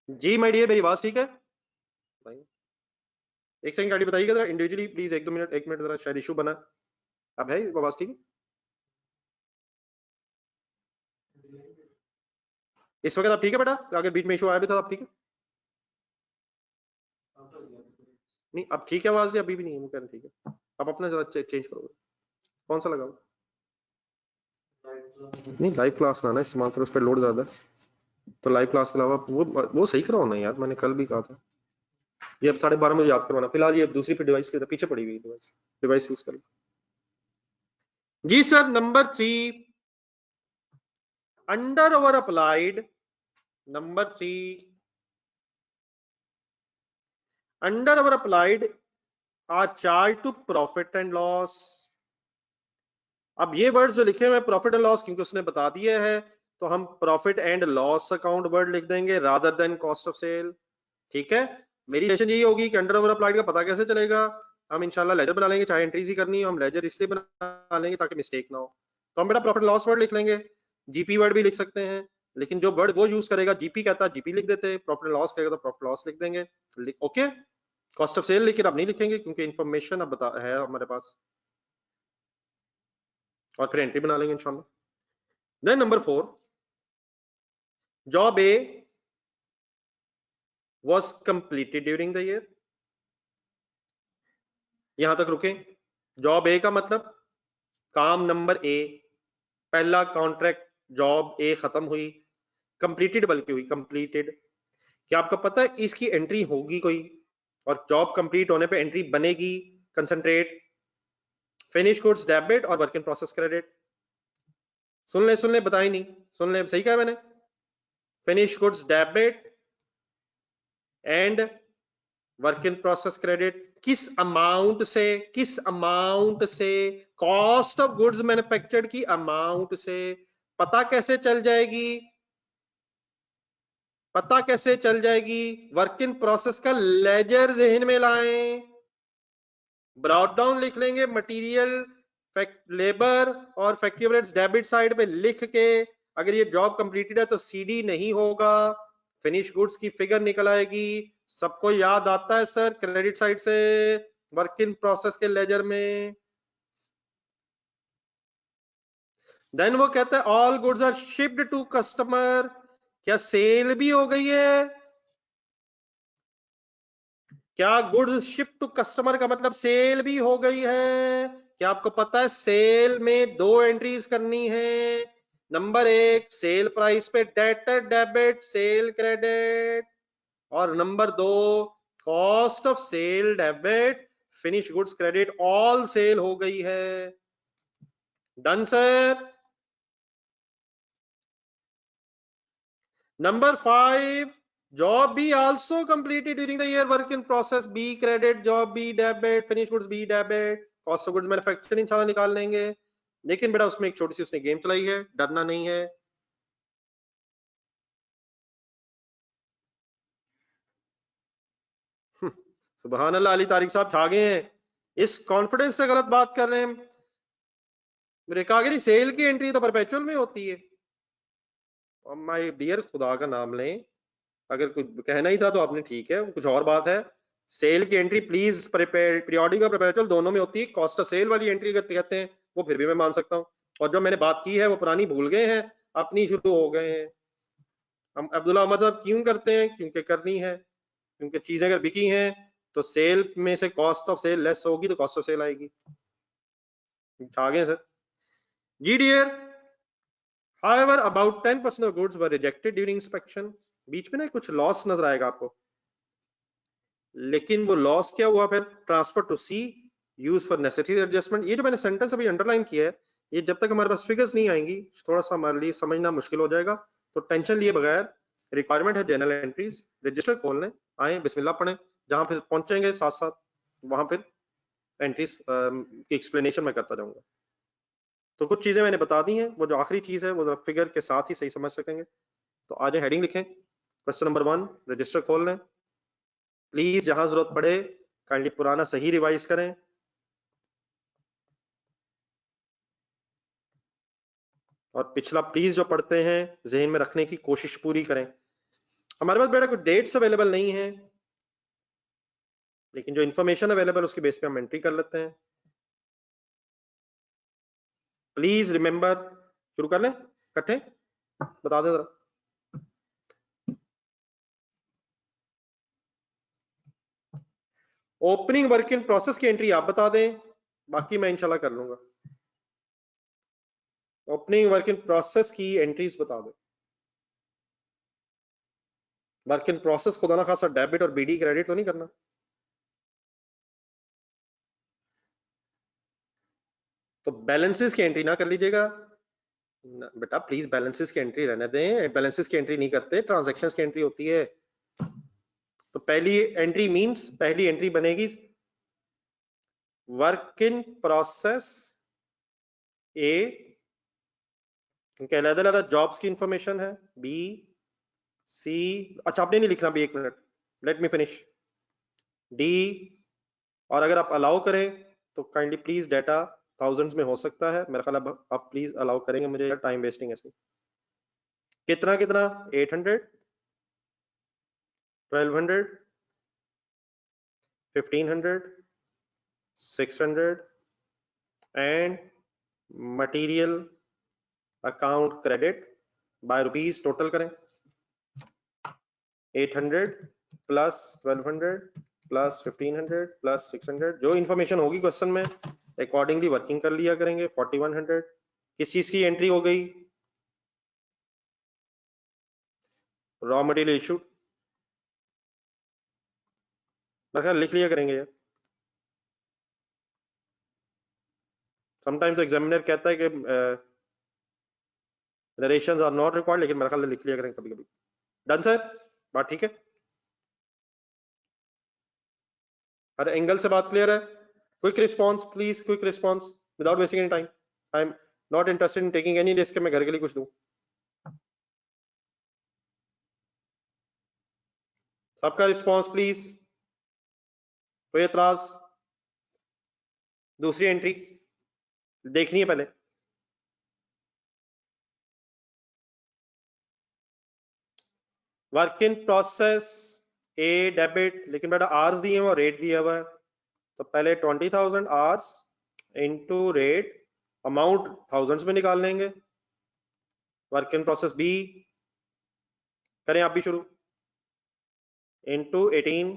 जी माय डियर मेरी आवाज ठीक है? एक सेकंड गाड़ी बताइएगा जरा इंडिविजुअली प्लीज, 1-2 मिनट, 1 मिनट, जरा शायद इशू बना। अब है आवाज ठीक है? इस वक्त आप ठीक है बेटा? अगर बीच में इशू आया भी था आप ठीक है? नहीं अब ठीक है आवाज, अभी भी नहीं है? ठीक है, आप अपना जरा चेंज करोगे, कौन सा लगाओ? नहीं लाइव क्लास ना इस्तेमाल करो, उस पर लोड ज्यादा है। तो लाइव क्लास के अलावा वो सही कराओ ना यार, मैंने कल भी कहा था। ये अब 12:30 मुझे याद करवाना। फिलहाल ये दूसरी पे डिवाइस के पीछे पड़ी हुई डिवाइस यूज कर लो। जी sir number 3 under over applied, number 3 under over applied are charge to profit and loss. अब ये वर्ड जो लिखे हुए हैं प्रॉफिट एंड लॉस, क्योंकि उसने बता दिया है तो हम profit and loss account word लिख देंगे rather than cost of sale. ठीक है, मेरी सजेशन यही होगी कि अंडर ओवर अप्लाइड का पता कैसे चलेगा, हम इंशाल्लाह लेजर बना लेंगे, चाहे एंट्रीज ही करनी हो हम लेजर इसलिए बना लेंगे ताकि मिस्टेक ना हो। तो हम बेटा प्रॉफिट लॉस वर्ड लिख लेंगे, जीपी वर्ड भी लिख सकते हैं, लेकिन जो वर्ड वो यूज करेगा, जीपी कहता है जीपी लिख देते, प्रॉफिट लॉस कहेगा तो प्रॉफिट लॉस लिख देंगे। ओके कॉस्ट ऑफ सेल लेकिन अब नहीं लिखेंगे क्योंकि इंफॉर्मेशन अब बता है हमारे पास, और फिर एंट्री बना लेंगे इंशाल्लाह। Then number 4, job A was completed during the year। यहां तक रुके। जॉब ए का मतलब काम नंबर ए, पहला कॉन्ट्रैक्ट जॉब ए खत्म हुई, कंप्लीटेड बल्कि हुई, कंप्लीटेड। क्या आपको पता है इसकी एंट्री होगी कोई, और जॉब कंप्लीट होने पे एंट्री बनेगी कंसंट्रेट, फिनिश गुड्स डेबिट और वर्क इन प्रोसेस क्रेडिट। सुन ले बताई नहीं, सुन ले, सही कहा मैंने, finish goods debit and work in process credit. किस अमाउंट से कॉस्ट ऑफ गुड्स मैन्युफैक्चर्ड की अमाउंट से। पता कैसे चल जाएगी, वर्क इन प्रोसेस का लेजर जहन में लाएं, ब्रॉट डाउन लिख लेंगे, मटेरियल, लेबर और फैक्ट्री ओवरहेड्स डेबिट साइड पे लिख के, अगर ये जॉब कंप्लीटेड है तो सीडी नहीं होगा, फिनिश गुड्स की फिगर निकल आएगी। सबको याद आता है सर क्रेडिट साइड से वर्क इन प्रोसेस के लेजर में। देन वो कहता है all goods are shipped to customer. क्या सेल भी हो गई है? क्या गुड्स शिप टू कस्टमर का मतलब सेल भी हो गई है? क्या आपको पता है सेल में 2 एंट्रीज करनी है। नंबर 1 सेल प्राइस पे डेटर डेबिट सेल क्रेडिट, और number 2 cost of sale debit finish goods credit, all sale हो गई है। Done sir. Number 5 job B also completed during the year, work in process B credit, job B debit, finished goods B debit, cost of goods manufactured इंशाल्लाह निकाल लेंगे। लेकिन बेटा उसमें एक छोटी सी उसने गेम चलाई है, डरना नहीं है। सुबहान अल्लाह, अली तारिक साहब छा गए हैं, इस कॉन्फिडेंस से गलत बात कर रहे हैं। मेरे कहा सेल की एंट्री तो परपेचुअल में होती है। और माय डियर खुदा का नाम लें, अगर कुछ कहना ही था तो आपने ठीक है, कुछ और बात है। सेल की एंट्री प्लीज पीरियोडिक और परपेचुअल दोनों में होती है। कॉस्ट ऑफ सेल वाली एंट्री अगर कहते हैं वो फिर भी मैं मान सकता हूँ, और जो मैंने बात की है वो पुरानी भूल गए हैं, अपनी शुरू हो गए हैं। हम अब्दुल्ला अहमद साहब क्यों करते हैं? क्योंकि करनी है, क्योंकि चीजें अगर बिकी हैं तो सेल में से कॉस्ट ऑफ सेल लेस होगी तो कॉस्ट ऑफ सेल आएगी। आ गए सर जी dear. However, about 10% of goods were rejected during inspection। बीच में ना कुछ लॉस नजर आएगा आपको, लेकिन वो लॉस क्या हुआ फिर? Transfer to C, use for necessary adjustment. ये जो मैंने सेंटेंस अभी अंडरलाइन किया है, ये जब तक हमारे पास फिगर्स नहीं आएंगी थोड़ा सा हमारे लिए समझना मुश्किल हो जाएगा। तो टेंशन लिए बगैर, रिक्वायरमेंट है जनरल एंट्रीज, रजिस्टर खोल लें, आए बिस्मिल्लाह पढ़ें, जहां फिर पहुंचेंगे साथ साथ वहां फिर एंट्रीज की एक्सप्लेनेशन मैं करता जाऊंगा। तो कुछ चीजें मैंने बता दी हैं, वो जो आखिरी चीज है वो फिगर के साथ ही सही समझ सकेंगे। तो आज हेडिंग लिखें, क्वेश्चन नंबर 1, रजिस्टर खोल लें। प्लीज जहां जरूरत पड़े काइंडली पुराना सही रिवाइज करें, और पिछला प्लीज जो पढ़ते हैं जहन में रखने की कोशिश पूरी करें। हमारे पास बेटा कुछ डेट्स अवेलेबल नहीं है, लेकिन जो इंफॉर्मेशन अवेलेबल उसके बेस पे हम एंट्री कर लेते हैं। प्लीज रिमेंबर, शुरू कर लें इकट्ठे, बता दें जरा। ओपनिंग वर्क इन प्रोसेस की एंट्री आप बता दें, बाकी मैं इंशाल्लाह कर लूंगा। ओपनिंग वर्क इन प्रोसेस की एंट्रीज बता दें। वर्क इन प्रोसेस खुदा ना खासा डेबिट और बीडी क्रेडिट तो नहीं करना। तो बैलेंसेस की एंट्री ना कर लीजिएगा बेटा, प्लीज बैलेंसेस की एंट्री रहने दें। बैलेंसेस की एंट्री नहीं करते, ट्रांजैक्शंस की एंट्री होती है। तो पहली एंट्री मींस, पहली एंट्री बनेगी वर्क इन प्रोसेस ए, क्योंकि अलग-अलग जॉब्स की इंफॉर्मेशन है, बी सी, अच्छा आपने नहीं लिखना भी, एक minute, let me finish, D, और अगर आप अलाउ करें तो काइंडली प्लीज डाटा थाउजेंड्स में हो सकता है, मेरा ख्याल आप प्लीज अलाउ करेंगे, मुझे टाइम वेस्टिंग ऐसे। कितना कितना? 800, 1200, 1500, 600 and material account credit by rupees total करें 800 प्लस 1200 प्लस 1500 प्लस 600 जो इंफॉर्मेशन होगी क्वेश्चन में अकॉर्डिंगली वर्किंग कर लिया करेंगे 4100 किस चीज की एंट्री हो गई रॉ मटेरियल इशू लिख लिया करेंगे यार समटाइम्स एग्जामिनर कहता है कि नरेशंस आर नॉट रिक्वायर्ड लेकिन मेरा ख्याल लिख लिया करेंगे कभी कभी डन सर बात ठीक है हर एंगल से बात क्लियर है quick response please quick response without wasting any time I am not interested in taking any risk मैं घर के लिए कुछ दूं सबका रिस्पॉन्स प्लीज कोई एतराज दूसरी एंट्री देखनी है पहले work in process A debit लेकिन बेटा आर्स दिए हुए रेट दिया हुआ है तो पहले 20,000 hours into rate amount thousands में निकाल लेंगे वर्क इन प्रोसेस बी करें आप भी शुरू into 18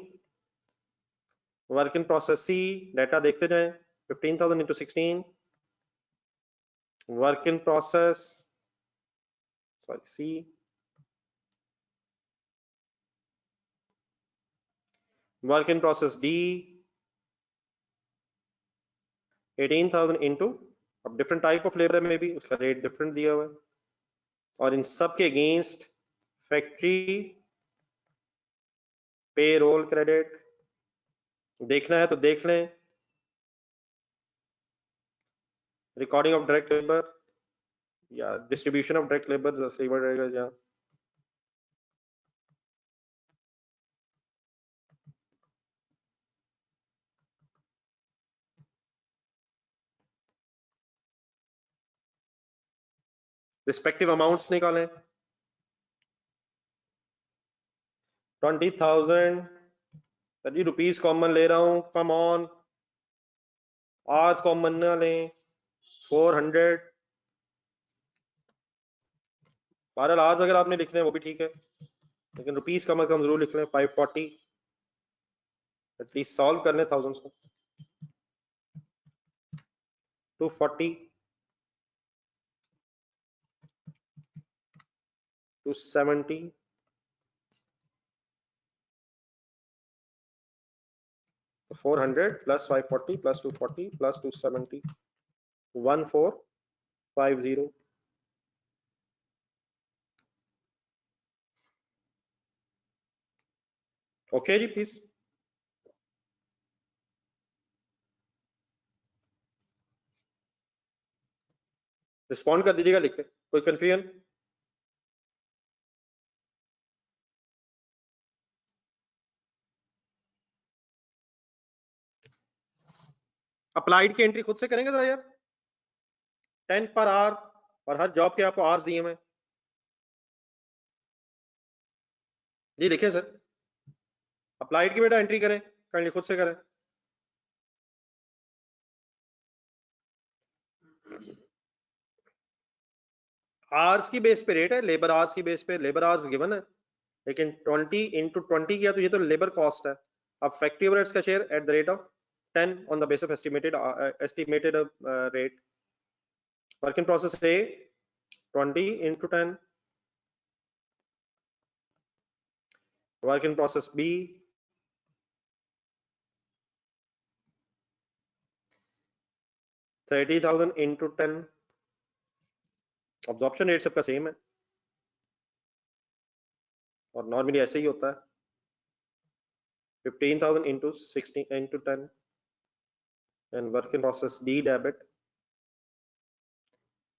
work in process C data देखते जाएं 15,000 into 16 work in process sorry C work in process D 18,000 into अब डिफरेंट टाइप ऑफ लेबर में भी उसका रेट डिफरेंट दिया हुआ है और इन सब के अगेंस्ट फैक्ट्री पे रोल क्रेडिट देखना है तो देख लें रिकॉर्डिंग ऑफ डायरेक्ट लेबर या डिस्ट्रीब्यूशन ऑफ डायरेक्ट लेबर सही वर्ड रहेगा या रिस्पेक्टिव अमाउंट्स निकालें 20,000 जी रुपीस कॉमन ले रहा हूं कम ऑन आवर्स कॉमन ना लें 400 12 आवर्स अगर आपने लिखने हैं वो भी ठीक है लेकिन रुपीस कम से कम जरूर लिख लें 540 एटलीस्ट सॉल्व कर लें थाउजेंड्स को 240 270 400 plus 540 plus 240 plus 270 1450 ओके जी प्लीज रिस्पॉन्ड कर दीजिएगा लिख के कोई कंफ्यूजन अप्लाइड की एंट्री खुद से करेंगे जरा यार 10 पर आवर और हर जॉब के आपको आवर्स दिए हुए जी लिखे सर अप्लाइड की बेटा एंट्री करें काइंडली खुद से करें आवर्स की बेस पे रेट है लेबर आवर्स की बेस पे लेबर आवर्स गिवन है लेकिन 20 इंटू 20 किया तो ये तो लेबर कॉस्ट है अब फैक्ट्री ओवरहेड्स का share at the rate of 10 on the basis of estimated rate work in process A 20 into 10 work in process B 30,000 into 10 absorption rate सबका सेम है और नॉर्मली ऐसे ही होता है 15,000 into 16 into 10 and work in process D debit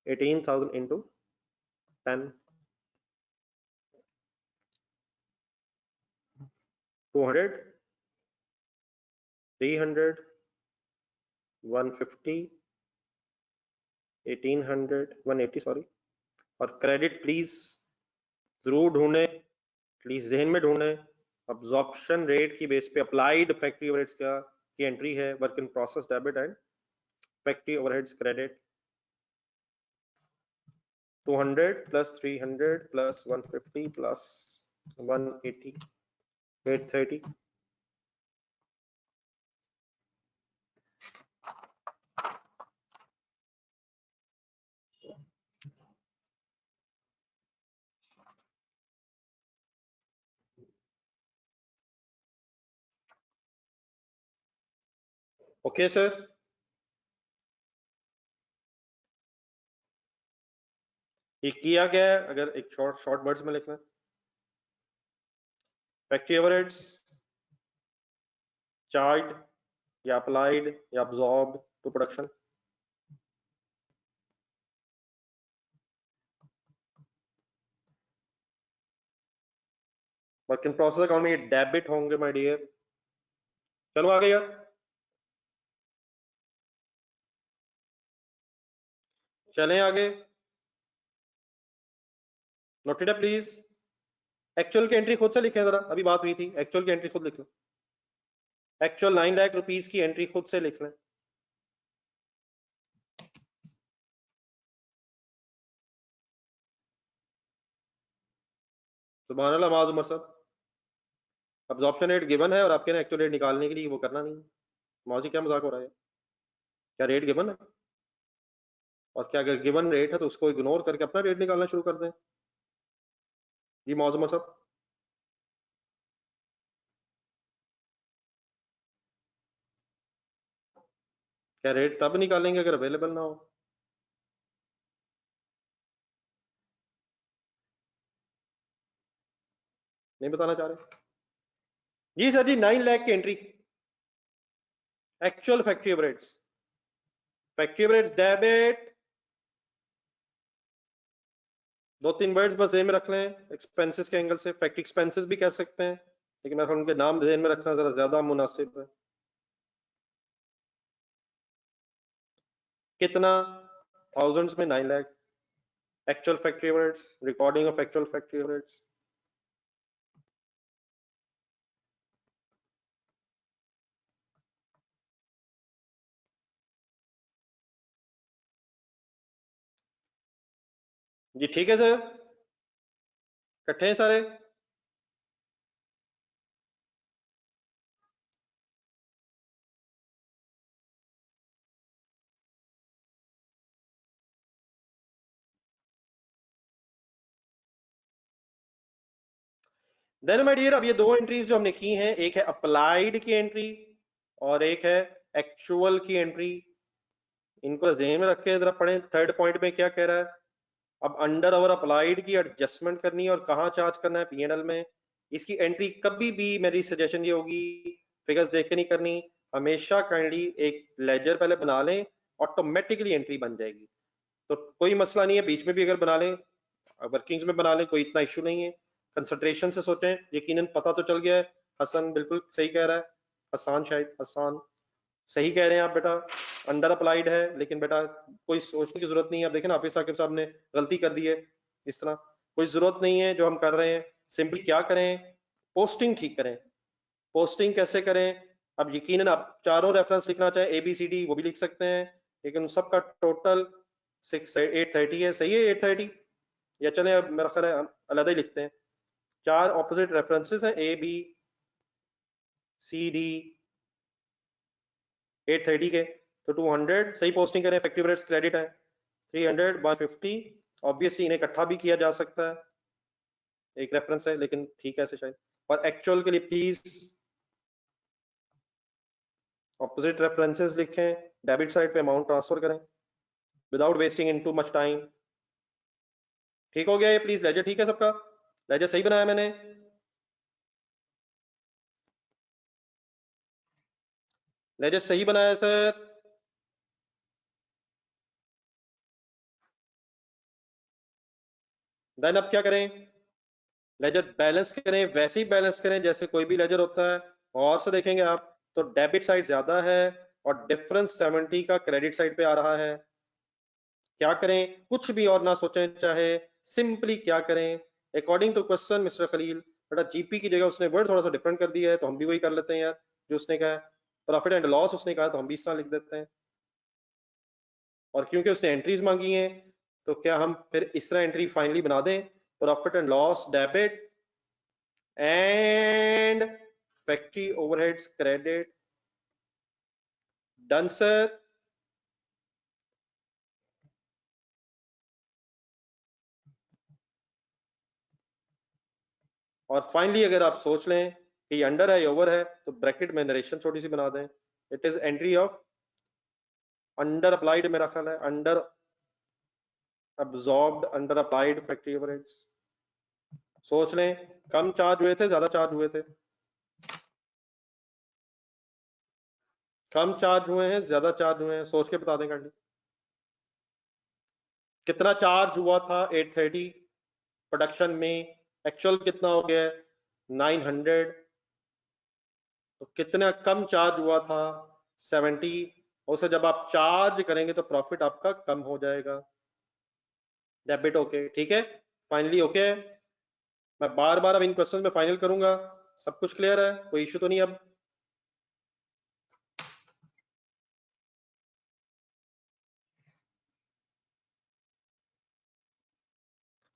18,000 into 10 200 300 150 1800 180 sorry और credit please जरूर ढूंढें please जहन में ढूंढें अब्जॉर्प्शन रेट की बेस पे अप्लाइड फैक्ट्री ओवरहेड्स का की एंट्री है, work in process debit and factory overheads credit 200 plus 300 plus 150 plus 180 830। Okay sir, ये किया गया है। अगर एक शॉर्ट वर्ड्स में लिखना, फैक्ट्री ओवरहेड्स चार्ज या अप्लाइड या absorb to production. Work in process account में ये डेबिट होंगे माय डियर। चलो आगे यार, चलें आगे। नोटेड है प्लीज। एक्चुअल की एंट्री खुद से लिखें जरा, अभी बात हुई थी, एक्चुअल की एंट्री खुद लिख लें। एक्चुअल 9 लाख रुपीस की एंट्री खुद से लिख लें। सुभान अल्लाह माज उमर साहब, अब्जॉर्प्शन रेट गिवन है और आपके एक्चुअल रेट निकालने के लिए वो करना नहीं है। मौजी क्या मजाक हो रहा है? क्या रेट गिवन है? और क्या अगर गिवन रेट है तो उसको इग्नोर करके अपना रेट निकालना शुरू कर दें? जी मौज उमर साहब, क्या रेट तब निकालेंगे अगर अवेलेबल ना हो? नहीं बताना चाह रहे? जी सर जी, 9 लाख की entry, actual factory overheads, factory overheads debit, 2-3 words बस जेन में रख लें एक्सपेंसेस के एंगल से, फैक्ट्री एक्सपेंसेस भी कह सकते हैं, लेकिन मैं उनके नाम जेन में रखना जरा ज्यादा मुनासिब है। कितना? थाउजेंड्स में 9 lakh actual factory overheads, recording of actual factory overheads. जी ठीक है सर, इकट्ठे हैं सारे? देन माय डियर, अब ये दो एंट्रीज जो हमने की हैं, एक है अप्लाइड की एंट्री और एक है एक्चुअल की एंट्री। इनको ज़हन में रख के जरा पढ़ें, थर्ड पॉइंट में क्या कह रहा है। अब अंडर और अप्लाइड की एडजस्टमेंट करनी है और कहाँ चार्ज करना है, पीएनएल में। इसकी एंट्री कभी भी, मेरी सजेशन ये होगी, फिगर्स देख के नहीं करनी, हमेशा काइंडली एक लेजर पहले बना लें, ऑटोमेटिकली एंट्री बन जाएगी। तो कोई मसला नहीं है, बीच में भी अगर बना लें, वर्किंग्स में बना लें, कोई इतना इशू नहीं है। कंसंट्रेशन से सोचें, यकीनन पता तो चल गया है। हसन बिल्कुल सही कह रहा है, हसान, शायद हसान सही कह रहे हैं आप बेटा, अंडर अप्लाइड है, लेकिन बेटा कोई सोचने की जरूरत नहीं है। आप देखें ना, हाफिज साकिब साहब ने गलती कर दी है। इस तरह कोई जरूरत नहीं है जो हम कर रहे हैं, सिंपली क्या करें, पोस्टिंग ठीक करें। पोस्टिंग कैसे करें? अब यकीनन आप चारों रेफरेंस लिखना चाहें, ABCD वो भी लिख सकते हैं, लेकिन सबका टोटल 830 है। सही है 830? या चले अब मेरा ख्याल है हम अलग ही लिखते हैं। चार ऑपोजिट रेफरेंसेस हैं, ABCD 830 के, तो 200 सही पोस्टिंग करें, इफेक्टिव रेट्स क्रेडिट है 300 150। ऑब्वियसली इन्हें इकट्ठा भी किया जा सकता है, एक रेफरेंस है, लेकिन ठीक है ऐसे शायद। और एक्चुअल के लिए प्लीज ऑपोजिट रेफरेंसेस लिखें, डेबिट साइड पे अमाउंट ट्रांसफर करें विदाउट वेस्टिंग इन टू मच टाइम। ठीक हो गया ये? प्लीज लेजर ठीक है सबका? लेजर सही बनाया मैंने? लेजर सही बनाया सर? देन अब क्या करें, लेजर बैलेंस करें, वैसे ही बैलेंस करें जैसे कोई भी लेजर होता है। और से देखेंगे आप तो डेबिट साइड ज्यादा है और डिफरेंस 70 का क्रेडिट साइड पे आ रहा है। क्या करें, कुछ भी और ना सोचें, चाहे सिंपली क्या करें, according to question mister Khalil, बेटा जीपी की जगह उसने वर्ड थोड़ा सा डिफरेंट कर दिया है, तो हम भी वही कर लेते हैं यार जो उसने कहा है। प्रॉफिट एंड लॉस उसने कहा, तो हम भी इस तरह लिख देते हैं। और क्योंकि उसने एंट्रीज मांगी हैं, तो क्या हम फिर इस तरह एंट्री फाइनली बना दें, profit and loss debit and factory overheads credit. Done sir. और फाइनली अगर आप सोच लें कि ये अंडर है या ओवर है, तो ब्रैकेट में नरेशन छोटी सी बना दें, it is entry of under applied, मेरा ख्याल है under absorbed under applied factory overheads. सोच लें कम चार्ज हुए थे, ज्यादा चार्ज हुए थे, कम चार्ज हुए हैं, ज्यादा चार्ज हुए हैं, सोच के बता दें काइंडली। कितना चार्ज हुआ था 830 प्रोडक्शन में, एक्चुअल कितना हो गया 900, तो कितना कम चार्ज हुआ था 70, उसे जब आप चार्ज करेंगे तो प्रॉफिट आपका कम हो जाएगा। डेबिट ओके, ठीक है, फाइनली ओके। मैं बार बार अब इन क्वेश्चन में फाइनल करूंगा। सब कुछ क्लियर है, कोई इशू तो नहीं अब?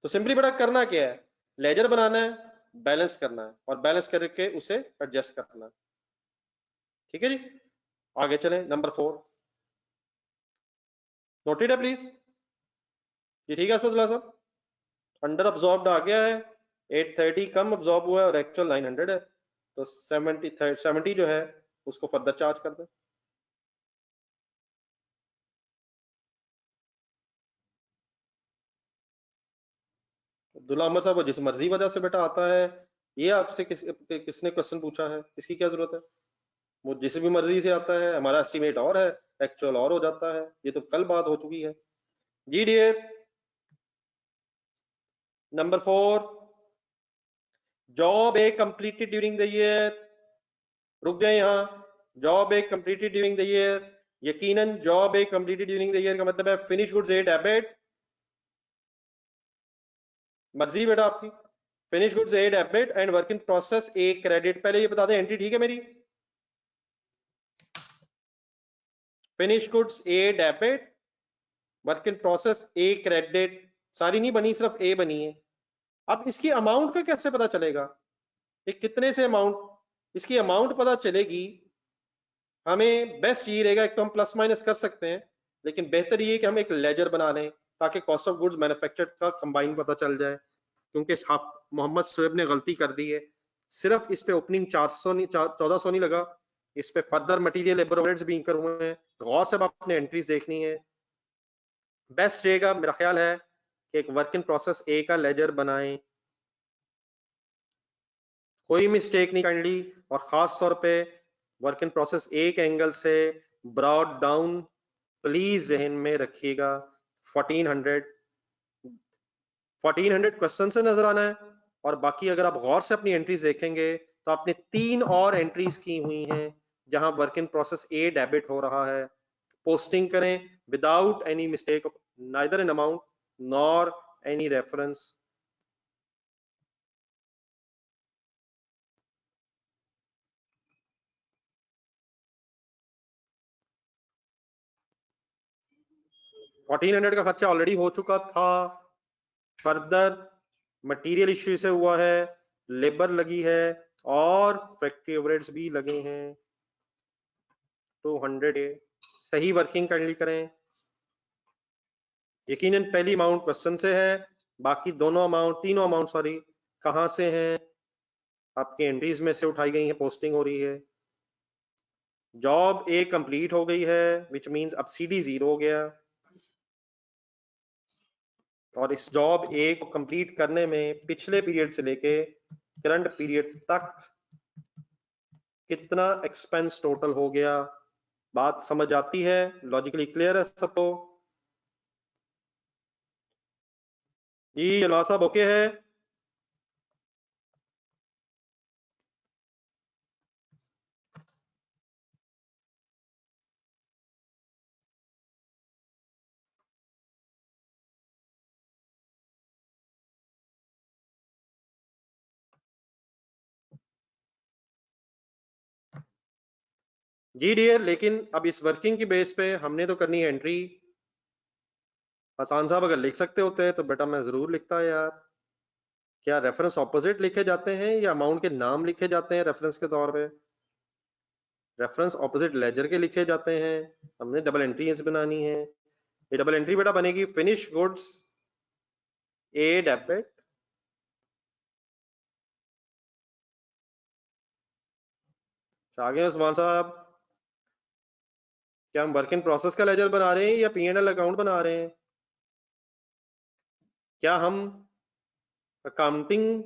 तो सिंपली बेटा करना क्या है, लेजर बनाना है, बैलेंस करना है, और बैलेंस करके उसे एडजस्ट करना है। ठीक है जी, आगे चलें। नंबर 4 नोटेड है प्लीज? ये ठीक है सदला साहब? अंडर अब्जॉर्ब्ड आ गया है, 830 कम अब्जॉर्ब हुआ है और एक्चुअल 900 है, तो 70 जो है उसको फर्दर चार्ज कर दें। अब्दुल्ला अहमद साहब, वो जिस मर्जी वजह से बेटा आता है, ये आपसे किसने क्वेश्चन पूछा है, इसकी क्या जरूरत है? वो जिस भी मर्जी से आता है, हमारा एस्टिमेट और है, एक्चुअल और हो जाता है, ये तो कल बात हो चुकी है। जी dear, number 4, job A completed during the year. रुक जाए यहाँ, job A completed during the year, यकीनन job A completed during the year का मतलब है फिनिश गुड्स ए डेबिट, मर्जी बेटा आपकी, finish goods A debit and work in process a credit. पहले ये बता दें एंट्री ठीक है मेरी, finish goods A debit, work in process a credit, सारी नहीं बनी, सिर्फ ए बनी है। अब इसकी अमाउंट का कैसे पता चलेगा, ये कितने से अमाउंट, इसकी अमाउंट पता चलेगी, हमें बेस्ट ये रहेगा, एक तो हम प्लस माइनस कर सकते हैं, लेकिन बेहतर ये कि हम एक लेजर बना लें ताकि कॉस्ट ऑफ गुड्स मैन्युफैक्चर्ड का कंबाइन पता चल जाए। क्योंकि मोहम्मद शुएब ने गलती कर दी है, सिर्फ इस पे ओपनिंग 400 नहीं, 1400 नहीं लगा, इस पे फर्दर मटेरियल लेबर ओवरहेड्स भी इंकर हुए हैं। गौर से आपने एंट्रीज देखनी है। बेस्ट रहेगा मेरा ख्याल है कि एक वर्क इन प्रोसेस ए का लेजर बनाएं, कोई मिस्टेक नहीं काइंडली, और खास तौर पे वर्क इन प्रोसेस एक एंगल से ब्रॉड डाउन प्लीज जहन में रखिएगा। 1400 क्वेश्चन से नजर आना है, और बाकी अगर आप गौर से अपनी एंट्रीज देखेंगे तो आपने 3 और एंट्रीज की हुई हैं जहां work in process A debit हो रहा है। पोस्टिंग करें without any mistake of neither in amount nor any reference. 1400 का खर्चा ऑलरेडी हो चुका था, फर्दर मटेरियल इश्यू से हुआ है, लेबर लगी है, और फैक्ट्री ओवरहेड्स भी लगे हैं 200। सही वर्किंग काइंडली करें। यकीनन पहली अमाउंट क्वेश्चन से है, बाकी दोनों अमाउंट, तीनों अमाउंट सॉरी, कहां से हैं, आपकी एंट्रीज में से उठाई गई है, पोस्टिंग हो रही है। जॉब ए कंप्लीट हो गई है, विच मींस अब सीडी 0 हो गया, और इस जॉब ए को कंप्लीट करने में पिछले पीरियड से लेके करंट पीरियड तक कितना एक्सपेंस टोटल हो गया। बात समझ आती है, लॉजिकली क्लियर है सबको? जी जलवा साहब ओके है? जी डियर, लेकिन अब इस वर्किंग की बेस पे हमने तो करनी है एंट्री। हसान साहब अगर लिख सकते होते तो बेटा मैं जरूर लिखता यार। क्या रेफरेंस ऑपोजिट लिखे जाते हैं या अमाउंट के नाम लिखे जाते हैं रेफरेंस के तौर पे? रेफरेंस ऑपोजिट लेजर के लिखे जाते हैं। हमने डबल एंट्रीज बनानी है। ये डबल एंट्री बेटा बनेगी फिनिश गुड्स ए डेबिट, आगे उस्मान साहब। क्या हम वर्क इन प्रोसेस का लेजर बना रहे हैं या P&L अकाउंट बना रहे हैं? क्या हम अकाउंटिंग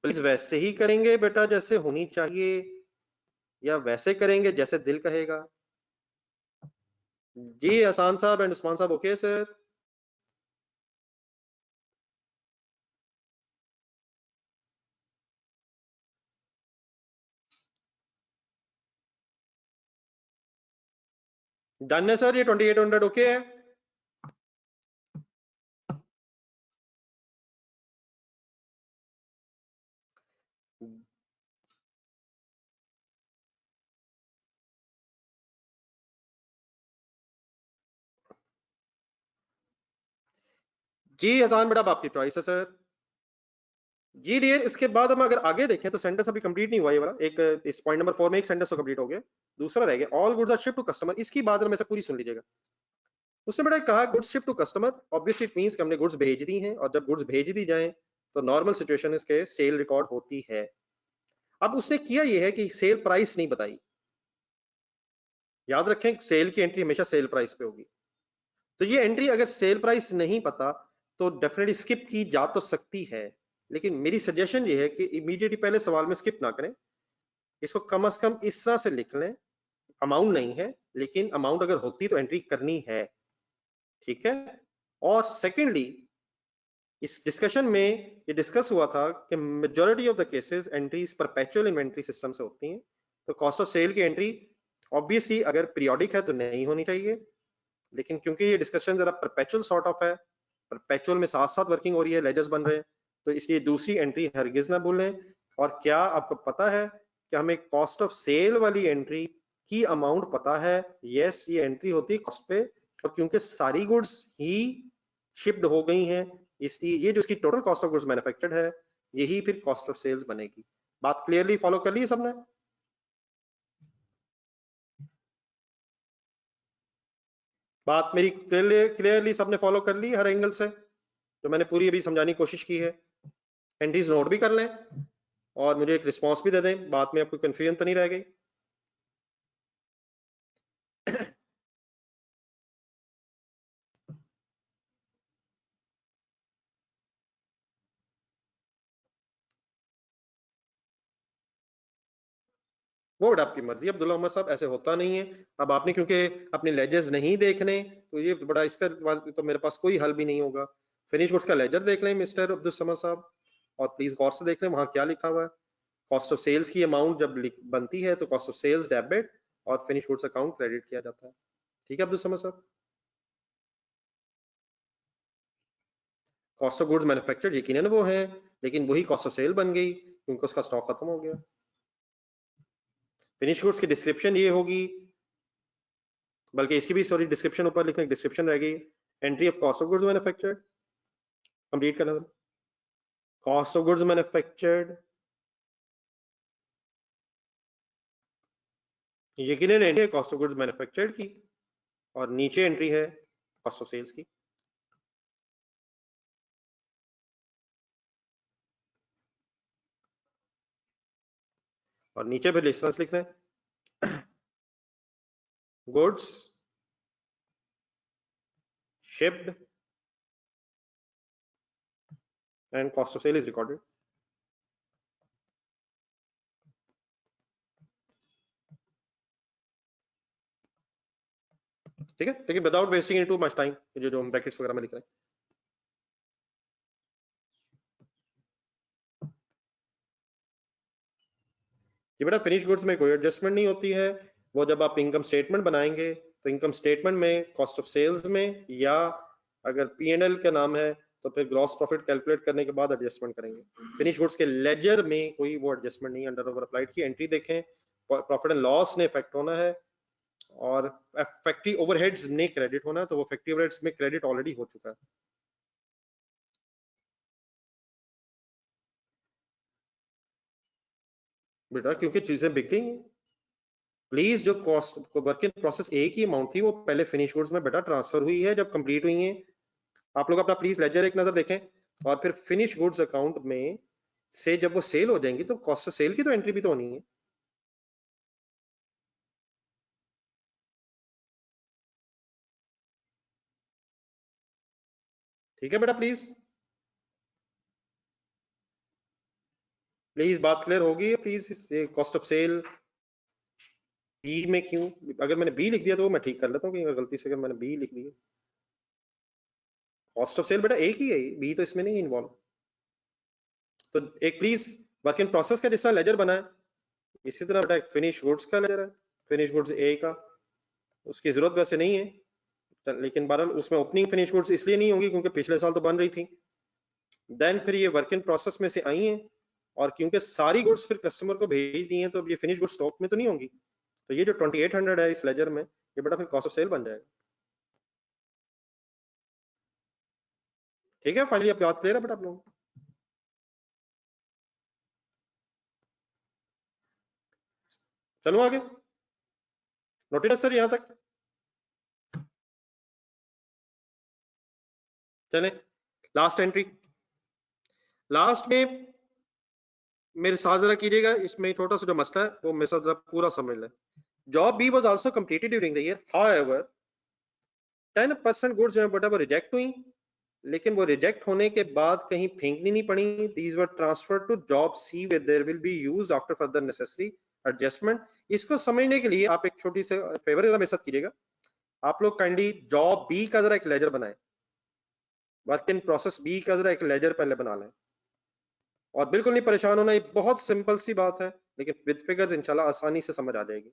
प्लीज वैसे ही करेंगे बेटा जैसे होनी चाहिए, या वैसे करेंगे जैसे दिल कहेगा? जी हसान साहब एंड उस्मान साहब, ओके सर। डन है सर, ये 2800 ओके है। जी हसान बेटा, अब आपकी चॉइस है सर। जी डियर, इसके बाद हम अगर आगे देखें तो सेंटेंस अभी कंप्लीट नहीं हुआ ये वाला। एक इस पॉइंट नंबर 4 में एक सेंटेंस तो कंप्लीट हो गया, दूसरा रह गया all goods are shipped to customer. इसकी बात में से पूरी सुन लीजिएगा। उसने बेटा कहा goods ship to customer, obviously it means कि हमने गुड्स भेज दी हैं, और जब गुड्स भेज दी जाएं तो नॉर्मल सिचुएशन इसके सेल रिकॉर्ड होती है। अब उसने किया ये है कि सेल प्राइस नहीं बताई। याद रखें सेल की एंट्री हमेशा सेल प्राइस पे होगी। तो ये एंट्री अगर सेल प्राइस नहीं पता तो डेफिनेटली स्किप की जा तो सकती है, लेकिन मेरी सजेशन ये है कि इमीडिएटली पहले सवाल में स्किप ना करें। इसको कम से कम इस तरह से लिख लें, अमाउंट नहीं है लेकिन अमाउंट अगर होती तो एंट्री करनी है, ठीक है। और सेकेंडली इस डिस्कशन में ये डिस्कस हुआ था कि majority of the cases entries perpetual inventory system से होती हैं। तो कॉस्ट ऑफ सेल की एंट्री ऑब्वियसली अगर पीरियोडिक है तो नहीं होनी चाहिए, लेकिन क्योंकि ये डिस्कशन जरा परपेचुअल सॉर्ट ऑफ है, परपेचुअल में साथ साथ वर्किंग हो रही है, लेजर्स बन रहे हैं, तो इसलिए दूसरी एंट्री हरगिज ना भूलें। और क्या आपको पता है कि हमें कॉस्ट ऑफ सेल वाली एंट्री की अमाउंट पता है? यस, ये एंट्री होती है कॉस्ट पे, और क्योंकि सारी गुड्स ही शिप्ड हो गई हैं इसलिए ये जो इसकी total cost of goods manufactured है यही फिर कॉस्ट ऑफ सेल्स बनेगी। बात क्लियरली फॉलो कर ली सबने? बात मेरी क्लियरली सबने फॉलो कर ली हर एंगल से, जो मैंने पूरी अभी समझाने की कोशिश की है? एंट्रीज नोट भी कर लें और मुझे एक रिस्पॉन्स भी दे दें, बात में आपको कंफ्यूजन तो नहीं रह गई? वो बेटा आपकी मर्जी अब्दुल्ला उमर साहब, ऐसे होता नहीं है। अब आपने क्योंकि अपने लेजर्स नहीं देखने, तो ये बड़ा इसका तो मेरे पास कोई हल भी नहीं होगा। फिनिश गुड्स का लेजर देख लें मिस्टर अब्दुल समद साहब, और प्लीज गौर से देख लें वहां क्या लिखा हुआ है। कॉस्ट ऑफ सेल्स की अमाउंट जब बनती है तो कॉस्ट ऑफ सेल्स डेबिट और फिनिश गुड्स अकाउंट क्रेडिट किया जाता है। ठीक है अब्दुल समद साहब? कॉस्ट ऑफ गुड्स मैन्युफैक्चर्ड यकीनन वो है, लेकिन वही कॉस्ट ऑफ सेल बन गई क्योंकि उसका स्टॉक खत्म हो गया। फिनिश गुड्स की डिस्क्रिप्शन ये होगी, बल्कि इसकी भी सॉरी डिस्क्रिप्शन ऊपर लिखने की डिस्क्रिप्शन रह गई। Entry of cost of goods manufactured complete करना था। कॉस्ट ऑफ गुड्स मैन्युफैक्चर्ड यकीनन एंट्री है कॉस्ट ऑफ गुड्स मैन्युफैक्चर्ड की, और नीचे एंट्री है कॉस्ट ऑफ सेल्स की। और नीचे फिर लिस्ट लिखना है goods shipped and cost of sale is recorded। ठीक है, लेकिन without wasting into much time, जो हम ब्रैकेट्स वगैरह में लिख रहे हैं। ये बेटा फिनिश गुड्स में कोई एडजस्टमेंट नहीं होती है। वो जब आप इनकम स्टेटमेंट बनाएंगे तो इनकम स्टेटमेंट में कॉस्ट ऑफ सेल्स में, या अगर P&L का नाम है तो फिर ग्रॉस प्रॉफिट कैलकुलेट करने के बाद एडजस्टमेंट करेंगे। फिनिश गुड्स के लेजर में कोई वो एडजस्टमेंट नहीं, अंडर ओवर अप्लाइड की एंट्री देखें, प्रॉफिट एंड लॉस ने इफेक्ट होना है, और फैक्ट्री ओवरहेड्स ने क्रेडिट होना है, तो वो फैक्ट्री ओवरहेड्स में क्रेडिट ऑलरेडी हो चुका है। बेटा क्योंकि चीजें बिक गई हैं। प्लीज जो कॉस्ट वर्क इन प्रोसेस एक ही अमाउंट थी वो पहले फिनिश गुड्स में बेटा ट्रांसफर हुई है जब कंप्लीट हुई है। आप लोग अपना प्लीज लेजर एक नजर देखें और फिर फिनिश गुड्स अकाउंट में से जब वो सेल हो जाएंगी तो कॉस्ट ऑफ सेल की तो एंट्री भी तो होनी है। ठीक है बेटा, प्लीज प्लीज बात क्लियर होगी प्लीज। ये कॉस्ट ऑफ सेल बी में क्यों, अगर मैंने बी लिख दिया तो वो मैं ठीक कर लेता हूँ कि गलती से अगर मैंने बी लिख दिया। कॉस्ट ऑफ सेल बेटा एक ही है, बी तो इसमें नहीं इन्वॉल्व। तो एक प्लीज वर्क इन प्रोसेस का जिस तरह लेजर बना है इसी तरह बेटा एक फिनिश गुड्स का लेजर है। फिनिश गुड्स ए का उसकी जरूरत वैसे नहीं है, लेकिन बहरहाल उसमें ओपनिंग फिनिश गुड्स इसलिए नहीं होंगी क्योंकि पिछले साल तो बन रही थी। देन फिर ये वर्क इन प्रोसेस में से आई हैं और क्योंकि सारी गुड्स फिर कस्टमर को भेज दी हैं तो अब ये फिनिश गुड्स स्टॉक में तो नहीं होंगी। तो ये जो 2800 है इस लेजर में ये बेटा फिर कॉस्ट ऑफ सेल बन जाएगा। ठीक है, फाइनली अब बात क्लियर है बेटा आप लोगों को। चलो आगे, नोटिस सर यहां तक चले। लास्ट एंट्री, लास्ट में मेरे साथ जरा कीजिएगा, इसमें छोटा सा जो मसला है वो मेरे साथ जरा पूरा समझ लें। Job B was also completed during the year, however 10% goods जो है बेटा वो रिजेक्ट हुई, लेकिन वो रिजेक्ट होने के बाद कहीं फेंकनी नहीं पड़ी। These were transferred to job C where there will be used after further necessary adjustment. इसको समझने के लिए आप एक छोटी सी फेवर मेरे साथ कीजिएगा। आप लोग काइंडली जॉब बी का जरा एक लेजर बनाएं, वर्क इन प्रोसेस बी का जरा एक लेजर पहले बना लें। और बिल्कुल नहीं परेशान होना, ये बहुत सिंपल सी बात है लेकिन विद फिगर्स इंशाल्लाह आसानी से समझ आ जाएगी।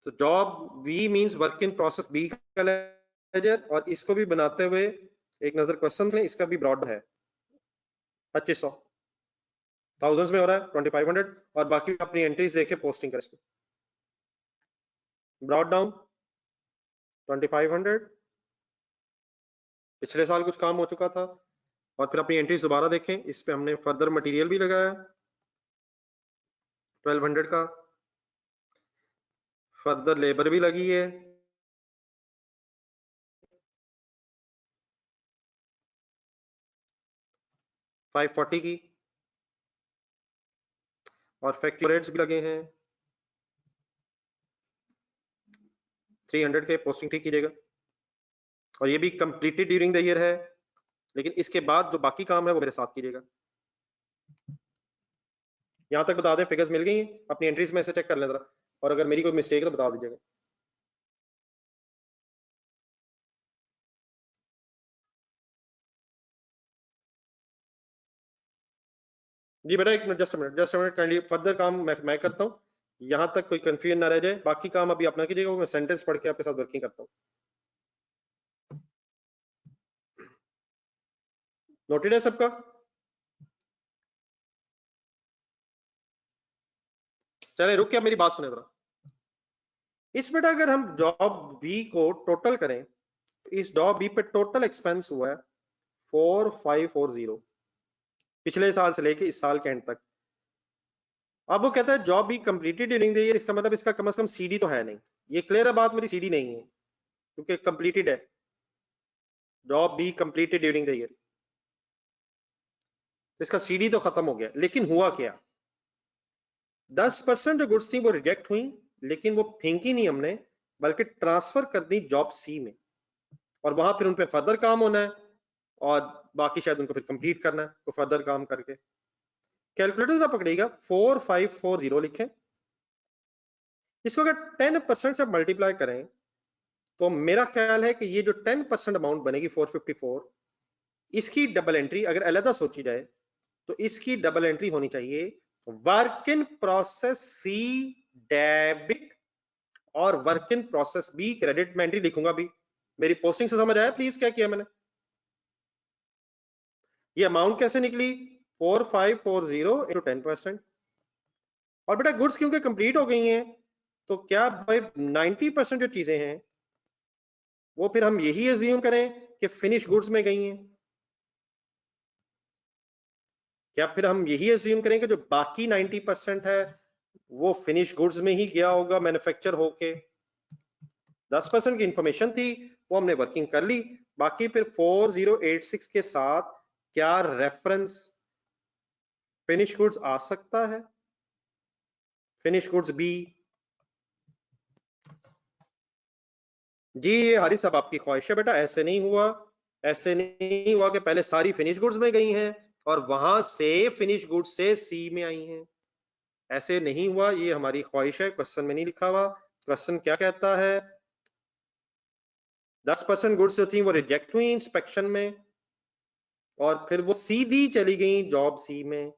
तो job B means work in process B का लेजर, और इसको भी बनाते हुए एक नजर क्वेश्चन में इसका भी ब्रॉड है 2500 थाउजेंड्स में हो रहा है 2500, और बाकी अपनी एंट्रीज देके पोस्टिंग करें। ब्रॉड डाउन 2500, पिछले साल कुछ काम हो चुका था, और फिर अपनी एंट्रीज दोबारा देखें, इस पे हमने फर्दर मटेरियल भी लगाया 1200 का, फर्दर लेबर भी लगी है 540 की, और फैक्ट्री रेट्स भी लगे हैं 300 के। पोस्टिंग ठीक कीजिएगा, और ये भी कंप्लीटेड ड्यूरिंग द ईयर है, लेकिन इसके बाद जो बाकी काम है वो मेरे साथ कीजिएगा। यहां तक बता दें फिगर्स मिल गई हैं, अपनी एंट्रीज में से चेक कर लें जरा, और अगर मेरी कोई मिस्टेक है तो बता दीजिएगा। जी बेटा एक minute, just minute kindly further काम मैं करता हूँ, यहां तक कोई कंफ्यूजन ना रह जाए। बाकी काम अभी अपना कीजिएगा, मैं सेंटेंस पढ़ के आपके साथ वर्किंग करता हूँ। नोटेड है सबका? चले रुक के मेरी बात सुने जरा। इस बेटा अगर हम जॉब बी को टोटल करें तो इस जॉब बी पे टोटल एक्सपेंस हुआ है 4540 पिछले साल से लेके इस साल के एंड तक। अब वो कहता है job B completed during the year, इसका मतलब इसका कम से कम सीडी तो है नहीं। ये क्लियर है बात मेरी, सीडी नहीं है क्योंकि कंप्लीटेड है। Job B completed during the year, तो इसका सीडी तो खत्म हो गया, लेकिन हुआ क्या, 10% जो गुड्स थी वो रिजेक्ट हुई, लेकिन वो फेंकी नहीं हमने, बल्कि ट्रांसफर कर दी जॉब सी में, और वहां फिर उन पे फर्दर काम होना है, और बाकी शायद उनको फिर कंप्लीट करना है तो फर्दर काम करके। कैलकुलेटर जरा पकड़िएगा, 4540 लिखें, इसको अगर 10% से मल्टीप्लाई करें तो मेरा ख्याल है कि ये जो 10% अमाउंट बनेगी 454, इसकी डबल एंट्री अगर अलग सोची जाए तो इसकी डबल एंट्री होनी चाहिए work in process C debit और work in process B credit. में एंट्री लिखूंगा भी, मेरी पोस्टिंग से समझ आया प्लीज क्या किया मैंने? ये अमाउंट कैसे निकली, 4540 इंटू 10%। और बेटा गुड्स क्योंकि कंप्लीट हो गई हैं तो क्या भाई 90% जो चीजें हैं वो फिर हम यही एज्यूम करें कि फिनिश गुड्स में गई हैं? क्या फिर हम यही एज्यूम करें कि जो बाकी 90% है वो फिनिश गुड्स में ही गया होगा मैन्युफैक्चर होके? 10% की इंफॉर्मेशन थी, वो हमने वर्किंग कर ली। बाकी फिर 4086 के साथ क्या रेफरेंस फिनिश गुड्स आ सकता है? Finish goods B. जी ये हारिस साहब आपकी ख्वाहिश है बेटा, ऐसे नहीं हुआ। ऐसे नहीं हुआ कि पहले सारी फिनिश गुड्स में गई हैं और वहां से फिनिश गुड्स से सी में आई हैं। ऐसे नहीं हुआ, ये हमारी ख्वाहिश है, क्वेश्चन में नहीं लिखा हुआ। क्वेश्चन क्या कहता है? 10% गुड्स जो थी वो रिजेक्ट हुई इंस्पेक्शन में और फिर वो सीधी चली गई जॉब सी में।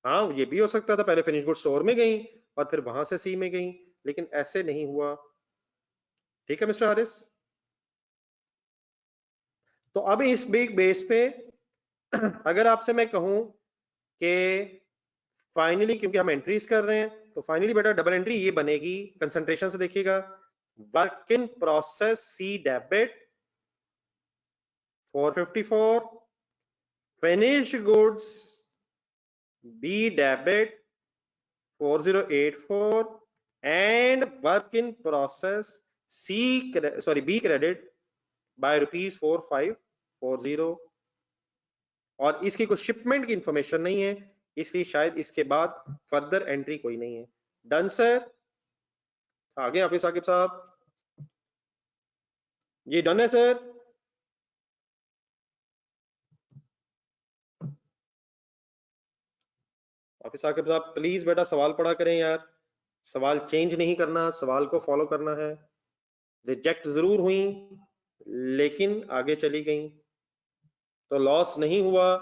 हाँ ये भी हो सकता था पहले फिनिश गुड्स स्टोर में गई और फिर वहां से सी में गई, लेकिन ऐसे नहीं हुआ। ठीक है मिस्टर हारिस। तो अब इस बिग बेस पे अगर आपसे मैं कहूं कि फाइनली, क्योंकि हम एंट्रीज कर रहे हैं, तो फाइनली बेटा डबल एंट्री ये बनेगी, कंसंट्रेशन से देखिएगा। Work in process C debit 454, finish goods B debit 4084 and work in process C sorry B credit by ₹4540। और इसकी कोई शिपमेंट की इंफॉर्मेशन नहीं है, इसलिए शायद इसके बाद फर्दर एंट्री कोई नहीं है। Done sir. आगे हाफिज साकिब साहब। ये डन है सर। हाफिज साकिब साहब प्लीज बेटा सवाल पढ़ा करें यार, सवाल चेंज नहीं करना, सवाल को फॉलो करना है। रिजेक्ट जरूर हुई लेकिन आगे चली गई, तो लॉस नहीं हुआ,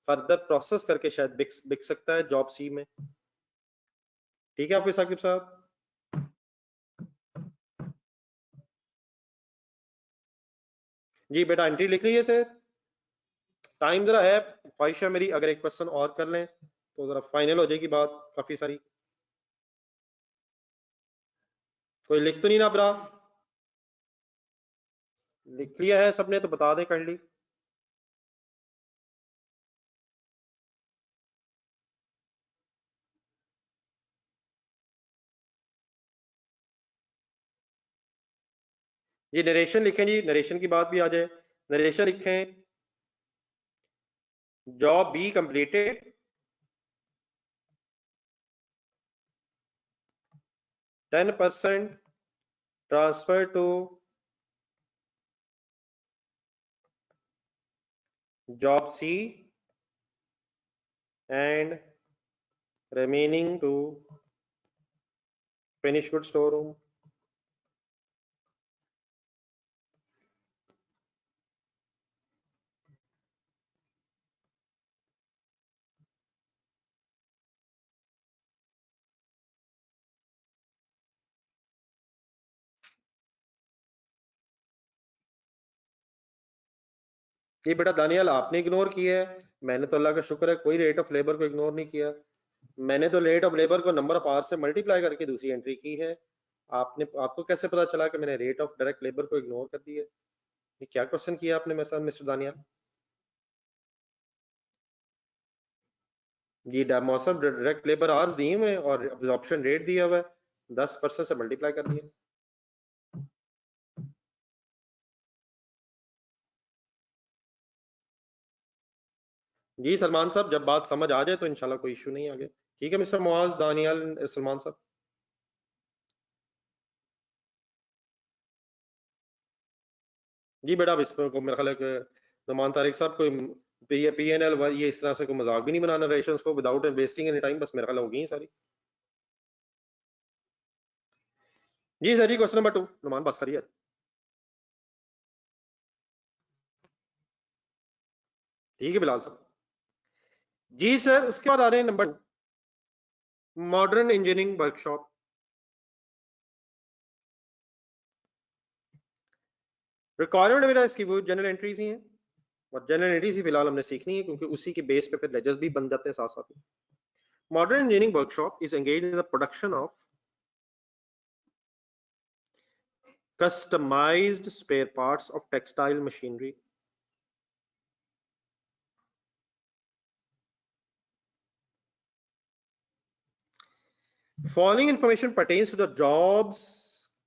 फर्दर प्रोसेस करके शायद बिक सकता है जॉब सी में। ठीक है हाफिज साकिब साहब। जी बेटा एंट्री लिख ली है सर। टाइम जरा है, ख्वाहिश है मेरी अगर एक क्वेश्चन और कर लें तो जरा फाइनल हो जाएगी बात काफी सारी। कोई लिख तो नहीं ना ब्रा? लिख लिया है सबने तो बता दें काइंडली। जी नरेशन लिखें, जी नरेशन की बात भी आ जाए। नरेशन लिखें, job B completed, 10% transfer to job C and remaining to finish good storeroom। जी बेटा दानियाल आपने इग्नोर किया है, मैंने तो अल्लाह का शुक्र है कोई रेट ऑफ लेबर को इग्नोर नहीं किया। मैंने तो रेट ऑफ लेबर को नंबर ऑफ आवर से मल्टीप्लाई करके दूसरी एंट्री की है। आपने, आपको कैसे पता चला कि मैंने रेट ऑफ डायरेक्ट लेबर को इग्नोर कर दिया? ये क्या क्वेश्चन किया आपने मेरे साथ मिस्टर दानियाल? जी मौसम डायरेक्ट लेबर आवर्स दिए हुए हैं और ऑप्शन रेट दिया हुआ है, 10% से मल्टीप्लाई कर दिया। जी सलमान साहब जब बात समझ आ जाए तो इंशाल्लाह कोई इशू नहीं आगे। ठीक है मिस्टर मुआज दानियाल सलमान साहब। जी बेटा अब इसको मेरा ख्याल है कि नुमान तारिक साहब कोई पी एन एल ये इस तरह से कोई मजाक भी नहीं बनाना रेशंस को विदाउट वेस्टिंग एनी टाइम, बस मेरा ख्याल होगी सारी। जी सर, जी क्वेश्चन नंबर 2 नुमान बस करिए। ठीक है बिलाल साहब। जी सर उसके बाद आ रहे हैं number 2, modern engineering workshop. Requirement मेरा इसकी वो जनरल एंट्रीज ही हैं और जनरल एंट्रीज ही फिलहाल हमने सीखनी है क्योंकि उसी के बेस पे फिर लेजर्स भी बन जाते हैं साथ साथ में। Modern engineering workshop is engage in the production of customized spare parts of textile machinery. Following information pertains to the jobs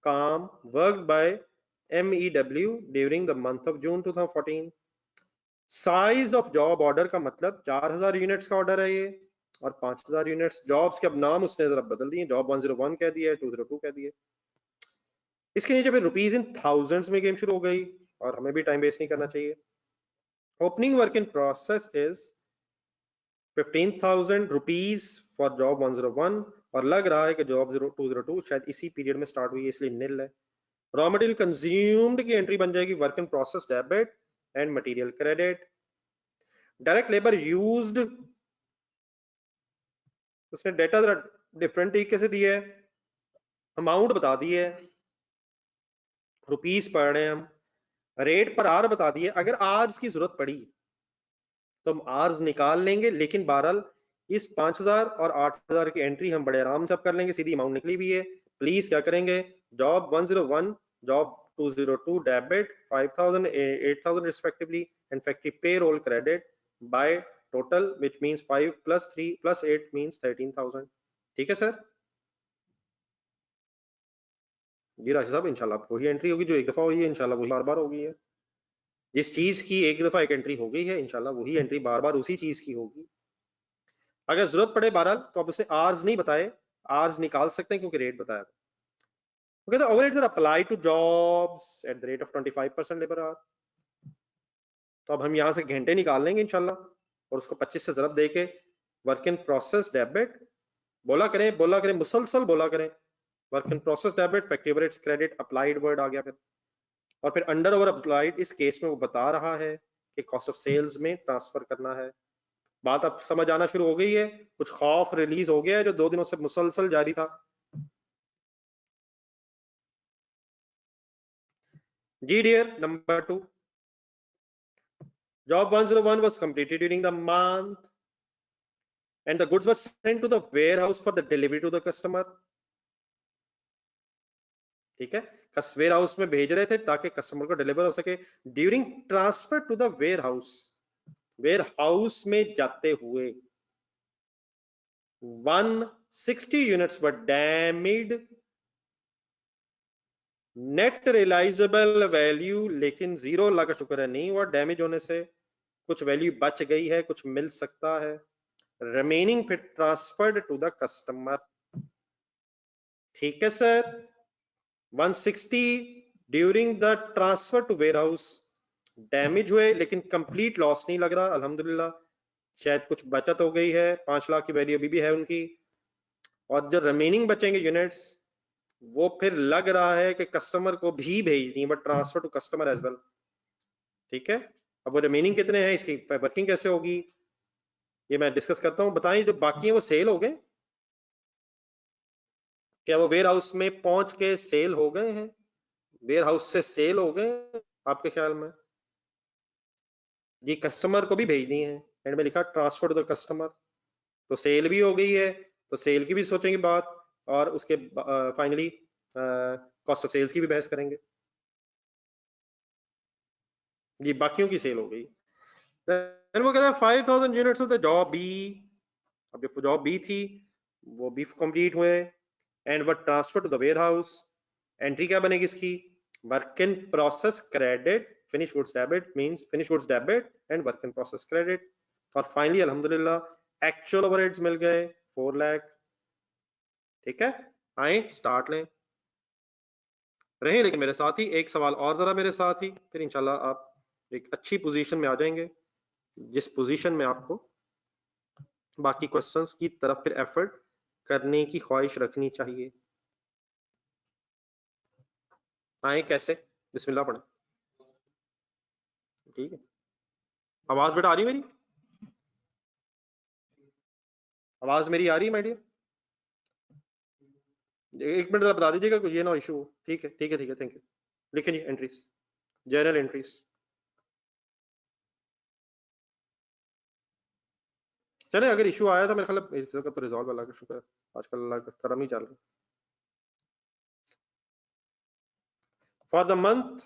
CAM worked by MEW during the month of June 2014. Size of job order का मतलब 4000 units का order है ये, और 5000 units. Jobs के अब नाम उसने जरा बदल दिए, जॉब 101 कह दिया है, 202 कह दिया। इसके नीचे फिर रुपीज इन थाउजेंड्स में गेम शुरू हो गई, और हमें भी टाइम वेस्ट नहीं करना चाहिए। Opening work in process is 15,000 rupees for job 101, और लग रहा है कि जॉब 202 शायद इसी पीरियड में स्टार्ट हुई है, इसलिए निल है। रॉ मटेरियल कंज्यूम्ड की एंट्री बन जाएगी work in process debit and material credit. Direct labour used, उसने डेटा जरा डिफरेंट तरीके से दिया है, अमाउंट बता दी है, रुपीस पढ़ रहे हैं हम, रेट पर आर बता दिए। अगर आर्स की जरूरत पड़ी तो हम आर्स निकाल लेंगे, लेकिन बहरहाल इस 5000 और 8000 की एंट्री हम बड़े आराम से कर लेंगे, सीधी अमाउंट निकली भी है। प्लीज क्या करेंगे, job 101, job 202 debit 5000 8000 respectively, and factory payroll credit by total, which means 5 plus 3 plus 8 means 13,000। ठीक है सर? जी राशि साहब, इंशाल्लाह वही एंट्री होगी जो एक दफा हुई है, इंशाल्लाह वही बार बार होगी है। जिस चीज की एक दफा एक एंट्री हो गई है, इंशाल्लाह वही एंट्री बार बार उसी चीज की होगी। अगर जरूरत पड़े बहरहाल तो आप उसने आर्स नहीं बताए, आर्स निकाल सकते हैं क्योंकि रेट बताया था। Okay, the overheads are applied to jobs at the rate of 25% labor hour। तो अब हम यहाँ से घंटे निकाल लेंगे इंशाल्लाह, और उसको 25 से ज़रब दे के वर्क इन प्रोसेस डेबिट बोला करें, मुसलसल बोला करें। Work in process debit, factory overheads credit, applied word आ गया फिर, और फिर अंडर ओवर अप्लाइड इस केस में वो बता रहा है कि कॉस्ट ऑफ सेल्स में ट्रांसफर करना है। बात अब समझ आना शुरू हो गई है, कुछ खौफ रिलीज हो गया है जो 2 दिनों से मुसलसल जारी था। जी dear, number 2, job 101 was completed during the month and the goods were sent to the warehouse for the delivery to the customer। ठीक है, वेयर हाउस में भेज रहे थे ताकि कस्टमर को डिलीवर हो सके। During transfer to the warehouse में जाते हुए 160 units were damaged. Net realisable value लेकिन 0, अल्लाह का शुक्र है नहीं हुआ डैमेज होने से, कुछ वैल्यू बच गई है, कुछ मिल सकता है। रिमेनिंग फिर ट्रांसफर्ड टू द कस्टमर। ठीक है sir, 160 during the transfer to warehouse damage हुए, लेकिन कंप्लीट लॉस नहीं लग रहा, अल्हम्दुलिल्लाह। शायद कुछ बचत हो गई है, 5 लाख की वैल्यू अभी भी है उनकी, और जो रिमेनिंग बचेंगे यूनिट्स वो फिर लग रहा है कि कस्टमर को भी भेजनी है, but transfer to customer as well. ठीक है, अब वो रिमेनिंग कितने हैं, इसकी वर्किंग कैसे होगी ये मैं डिस्कस करता हूँ। बताएं जो बाकी है वो सेल हो गए, क्या वो वेयर हाउस में पहुंच के सेल हो गए हैं, वेयर हाउस से सेल हो गए आपके ख्याल में? ये कस्टमर को भी भेजनी है, एंड में लिखा ट्रांसफर टू द कस्टमर, तो सेल भी हो गई है, तो सेल की भी सोचेंगे बात, और उसके फाइनली कॉस्ट ऑफ सेल्स की भी बहस करेंगे। ये बाकियों की सेल हो गई। Then वो कहता है 5000 units of the job B. अब जो जॉब बी थी वो बी कंप्लीट हुए एंड वो transfer to the warehouse. Entry क्या बनेगी इसकी, work in process credit, finish goods debit means finish goods debit and work in process credit. और फाइनली अल्हम्दुलिल्लाह एक्चुअल ओवरहेड्स मिल गए 4 लाख। ठीक है, आए स्टार्ट लें, रहे लेकिन मेरे साथ ही, एक सवाल और जरा मेरे साथ ही, फिर इंशाल्लाह आप एक अच्छी पोजीशन में आ जाएंगे, जिस पोजीशन में आपको बाकी क्वेश्चंस की तरफ फिर एफर्ट करने की ख्वाहिश रखनी चाहिए। आए कैसे, बिस्मिल्लाह पढ़े। ठीक है, आवाज बेटा आ रही मेरी, आवाज मेरी आ रही है माय डियर? एक मिनट जरा बता दीजिएगा कोई ये ना इशू हो। ठीक है ठीक है ठीक है, थैंक यू। लिखें जी एंट्रीज, जनरल एंट्रीज। चले, अगर इशू आया था मेरे ख्याल इस वक्त तो रिजॉल्व, अल्लाह का शुक्र है, आजकल अल्लाह का करम ही चल रहा है। for the month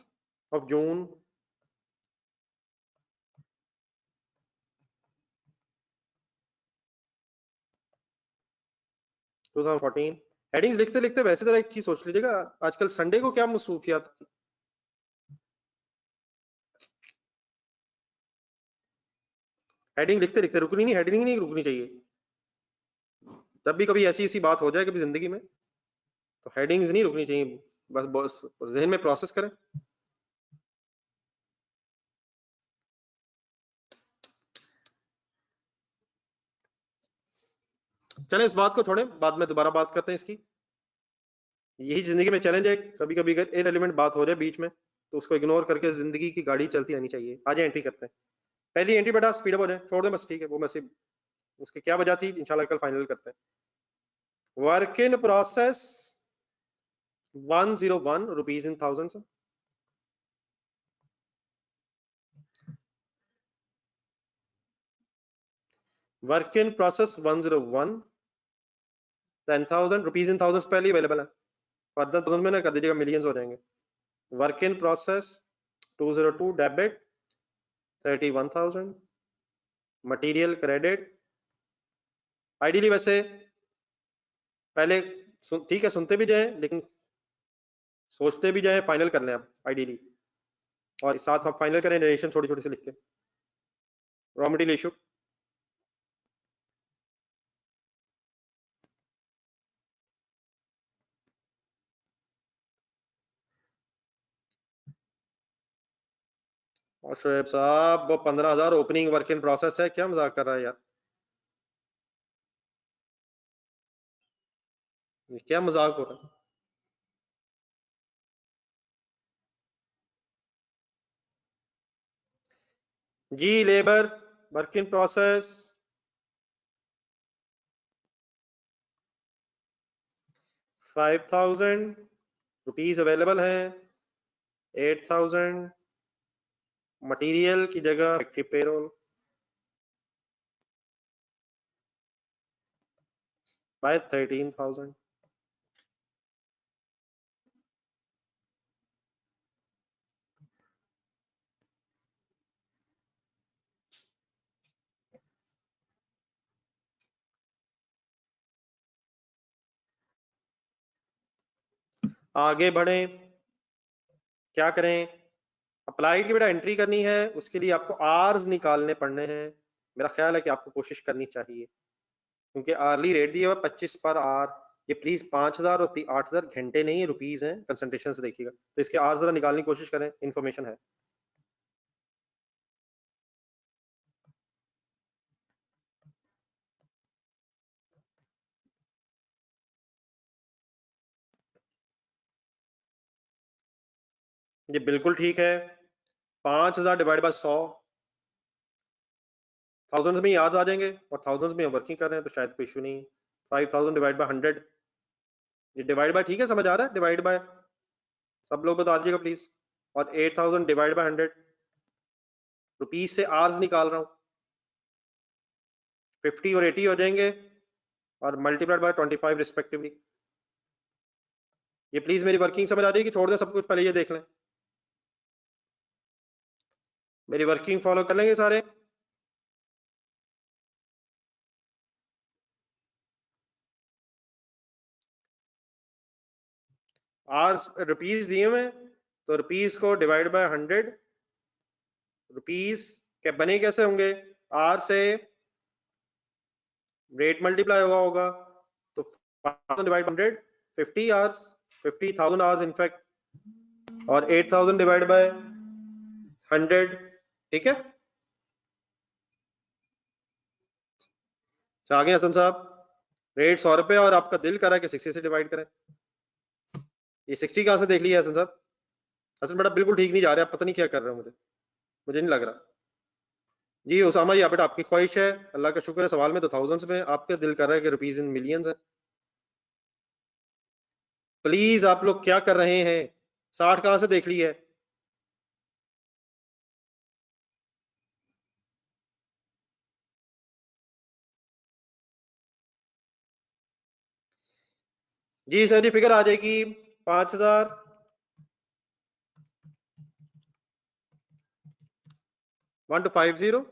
of June 2014। Headings लिखते लिखते वैसे तरह एक चीज सोच लीजिएगा, आजकल संडे को क्या मसरूफियात, हेडिंग लिखते लिखते रुकनी नहीं, हेडिंग नहीं रुकनी चाहिए। जब भी कभी ऐसी ऐसी बात हो जाए कभी जिंदगी में, तो हेडिंग्स नहीं रुकनी चाहिए, बस बस जहन में प्रोसेस करें। चलें इस बात को छोड़ें, बाद में दोबारा बात करते हैं इसकी। यही जिंदगी में चैलेंज है, कभी कभी अगर इररिलेवेंट बात हो जाए बीच में तो उसको इग्नोर करके जिंदगी की गाड़ी चलती रहनी चाहिए। आज एंट्री करते हैं, पहली एंट्री बेटा स्पीड अप हो जाए, छोड़ दें बस, ठीक है, वो मैसेज उसकी क्या वजह थी इंशाल्लाह कल फाइनल करते हैं। Work in process 101 rupees in thousand. Work in process 101 10,000 rupees in thousand पहले अवेलेबल है, फर्दर थाउजेंड में ना कर दीजिएगा, मिलियंस हो जाएंगे। Work in process 202 debit 31,000, material credit. Ideally वैसे पहले ठीक है सुनते भी जाएं, लेकिन सोचते भी जाएं, फाइनल कर लें आप आइडियली, और साथ आप फाइनल करें नरेशन छोटी छोटी से लिख के। रॉ मटेरियल इशू और शोएब साहब वो 15,000 ओपनिंग वर्क इन प्रोसेस है, क्या मजाक कर रहा है यार, ये क्या मजाक हो रहा है। जी labour work in process 5,000 rupees available है, 8,000 मटेरियल की जगह फैक्ट्री पेरोल बाय 13,000। आगे बढ़े, क्या करें, अप्लाइड की बेटा एंट्री करनी है, उसके लिए आपको आर्स निकालने पड़ने हैं। मेरा ख्याल है कि आपको कोशिश करनी चाहिए, क्योंकि आर्ली रेट दिया हुआ 25 पर आर। ये प्लीज 5,000 और 8,000 घंटे नहीं रुपीज हैं, कंसंट्रेशन से देखिएगा, तो इसके आर्स जरा निकालने की कोशिश करें, इंफॉर्मेशन है। ये बिल्कुल ठीक है, 5,000 डिवाइड बाय 100, थाउजेंड में याद आ जाएंगे, और थाउजेंड में हम वर्किंग कर रहे हैं तो शायद कोई इशू नहीं। 5,000 डिवाइड बाय 100, ये डिवाइड बाय ठीक है, समझ आ रहा है, डिवाइड बाय सब लोग बता दीजिएगा प्लीज। और 8,000 डिवाइड बाय 100, रुपीज से आर्स निकाल रहा हूँ, 50 और 80 हो जाएंगे, और मल्टीप्लाइड बाय 25 रिस्पेक्टिवली। ये प्लीज मेरी वर्किंग समझ आ रही है कि छोड़ दें सब कुछ, पहले ये देख लें, मेरी वर्किंग फॉलो कर लेंगे सारे। आर्स रुपीज दिए हुए, तो रुपीज को डिवाइड बाय 100, रुपीज के बने कैसे होंगे, आर से रेट मल्टीप्लाई हुआ होगा, तो 5,000 डिवाइड 100 50 आवर्स, 50,000 आवर्स इनफैक्ट, और 8,000 डिवाइड बाय 100, ठीक है। आगे हसन साहब, रेट 100 रुपए और आपका दिल करा कि 60 से डिवाइड करें, ये 60 कहां से देख लिया हसन साहब, हसन बेटा बिल्कुल ठीक नहीं जा रहे, आप पता नहीं क्या कर रहे हो, मुझे नहीं लग रहा। जी उसामा जी, बेटा आपकी ख्वाहिश है, अल्लाह का शुक्र है, सवाल में तो थाउजेंड्स में, आपका दिल कर रहा है कि रुपीज इन मिलियंस है। प्लीज आप लोग क्या कर रहे हैं, 60 कहां से देख ली है। जी सर जी, फिगर आ जाएगी 5,000 1250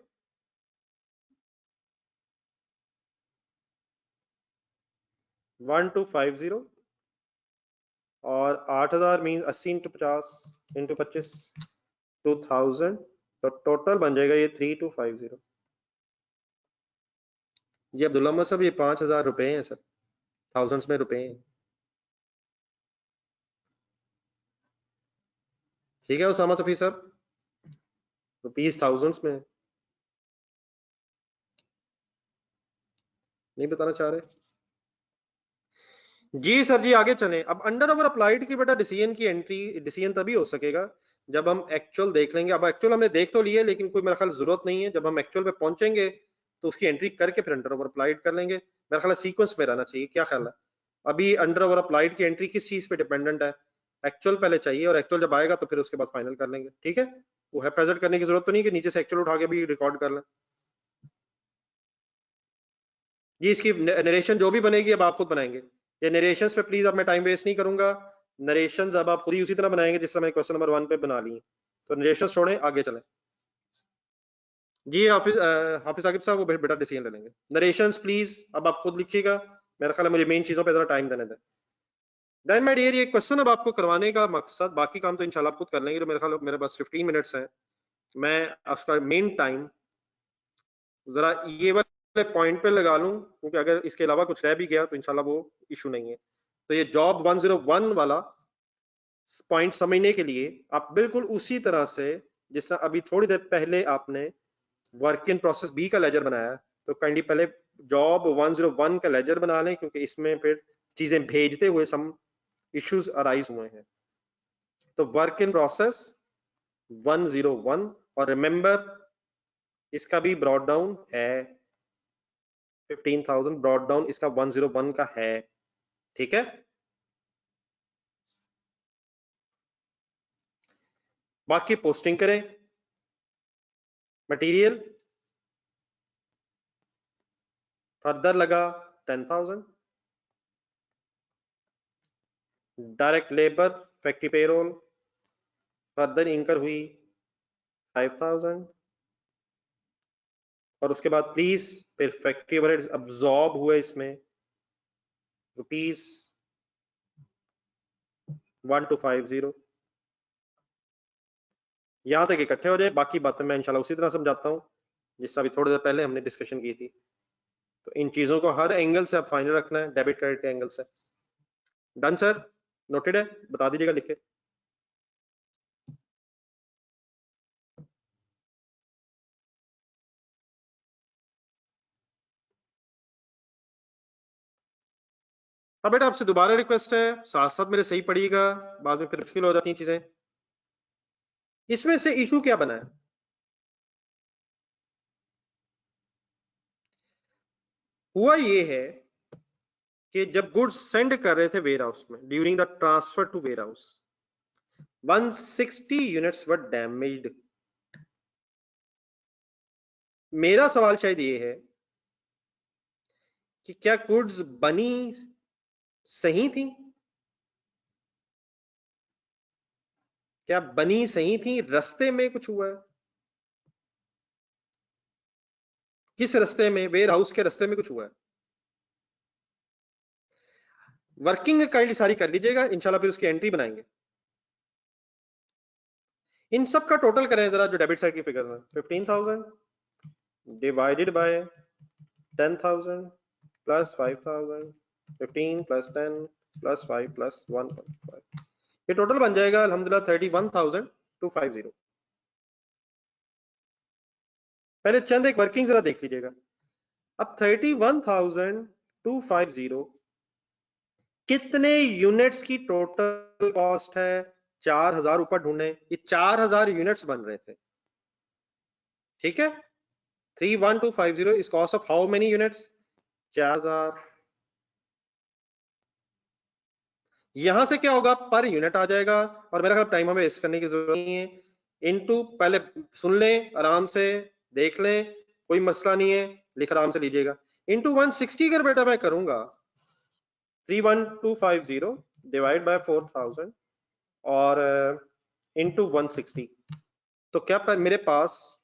1250 और 8000 मीन 80 इंटू 50 इंटू 25 2000, तो टोटल बन जाएगा ये 3250। ये अब्दुल्ला अहमद साहब, ये 5000 रुपए हैं सर, थाउजेंड्स में रुपए हैं। ठीक है उसामा सफी साहब, रुपीज थाउजेंड्स में नहीं बताना चाह रहे। जी सर जी, आगे चलें। अब अंडर ओवर अप्लाइड की बेटा डिसीजन की एंट्री, डिसीजन तभी हो सकेगा जब हम एक्चुअल देख लेंगे। अब एक्चुअल हमने देख तो लिए, लेकिन कोई मेरा ख्याल जरूरत नहीं है। जब हम एक्चुअल पे पहुंचेंगे तो उसकी एंट्री करके फिर अंडर ओवर अप्लाइड कर लेंगे। मेरा ख्याल सीक्वेंस में रहना चाहिए, क्या ख्याल है? अभी अंडर ओवर अप्लाइड की एंट्री किस चीज पे डिपेंडेंट है? एक्चुअल पहले चाहिए, और एक्चुअल जब आएगा तो फिर उसके बाद फाइनल कर लेंगे। ठीक है, वो हैफेजर्ड करने की जरूरत तो नहीं कि नीचे से एक्चुअल उठा के भी रिकॉर्ड कर लें। जी इसकी नरेशन जो भी बनेगी अब आप खुद बनाएंगे। ये नरेशंस पे प्लीज अब मैं टाइम वेस्ट नहीं करूंगा। नरेशंस अब आप खुद ही उसी तरह बनाएंगे जिस तरह मैंने क्वेश्चन नंबर 1 पे बना ली। तो नरेशंस छोड़ें, आगे चलें। जी हाफिज साकिब साहब, वो बेटा डिसीजन ले लेंगे। नरेशंस प्लीज अब आप खुद लिखिएगा। मेरा ख्याल है मुझे मेन चीजों पे जरा टाइम देने दें। देन माय डियर, ये क्वेश्चन अब आपको करवाने का मकसद, बाकी काम तो इंशाल्लाह आप खुद कर लेंगे। तो मेरे ख्याल मेरे पास 15 मिनट्स हैं। मैं आपका मेन टाइम जरा ये वाले पॉइंट पे लगा लूं, क्योंकि अगर इसके अलावा कुछ रह भी गया तो इंशाल्लाह वो इशू नहीं है। तो ये जॉब 101 वाला पॉइंट समझने के लिए आप बिल्कुल उसी तरह से जिस तरह अभी थोड़ी देर पहले आपने वर्क इन प्रोसेस बी का लेजर बनाया, तो काइंडली पहले जॉब 101 का लेजर बना लें, क्योंकि इसमें फिर चीजें भेजते हुए सम इश्यूज अराइज हुए हैं। तो वर्क इन प्रोसेस 101, और रिमेंबर इसका भी ब्रॉड डाउन है 15,000, ब्रॉड डाउन इसका 101 का है। ठीक है, बाकी पोस्टिंग करें। मटेरियल फर्दर लगा 10,000, direct labour factory payroll further इंकर हुई 5,000, और उसके बाद प्लीज फिर फैक्ट्री ओवरहेड्स अब्सॉर्ब हुए इसमें रुपीज 1250। यहां तक इकट्ठे हो जाए, बाकी बातें मैं इंशाल्लाह उसी तरह समझाता हूं जिससे अभी थोड़ी देर पहले हमने डिस्कशन की थी। तो इन चीजों को हर एंगल से आप फाइनल रखना है, डेबिट क्रेडिट के एंगल से। डन सर, नोटेड है, बता दीजिएगा लिख के। अब बेटा आपसे दोबारा रिक्वेस्ट है, साथ साथ मेरे सही पढ़िएगा, बाद में फिर मुश्किल हो जाती हैं चीजें। इसमें से इशू क्या बना है? हुआ ये है कि जब गुड्स सेंड कर रहे थे वेयर हाउस में, during the transfer to warehouse 160 units were damaged. मेरा सवाल शायद ये है कि क्या गुड्स बनी सही थी? क्या बनी सही थी? रास्ते में कुछ हुआ है? किस रास्ते में? वेयर हाउस के रास्ते में कुछ हुआ है? वर्किंग काइंडली सारी कर लीजिएगा, इंशाल्लाह फिर उसकी एंट्री बनाएंगे। इन सब का टोटल करें जरा, जो डेबिट साइड की फिगर्स हैं। 15,000 divided by 10,000 plus 5,000, 15 plus 10 plus 5 plus 1.5, ये टोटल बन जाएगा अल्हम्दुलिल्लाह 31,250। पहले चंद एक वर्किंग जरा देख लीजिएगा। अब 31,250 कितने यूनिट्स की टोटल कॉस्ट है? 4,000 ऊपर ढूंढे, ये 4,000 यूनिट्स बन रहे थे। ठीक है, 31,250 is cost of how many units? 4,000। यहां से क्या होगा, पर यूनिट आ जाएगा, और मेरा ख्याल टाइम हमें वेस्ट करने की जरूरत नहीं है। इनटू, पहले सुन लें आराम से, देख लें, कोई मसला नहीं है, लिख आराम से लीजिएगा। इनटू 160 अगर बेटा मैं करूंगा, 31,250 डिवाइड बाय 4,000 और इनटू 160, तो क्या पर मेरे पास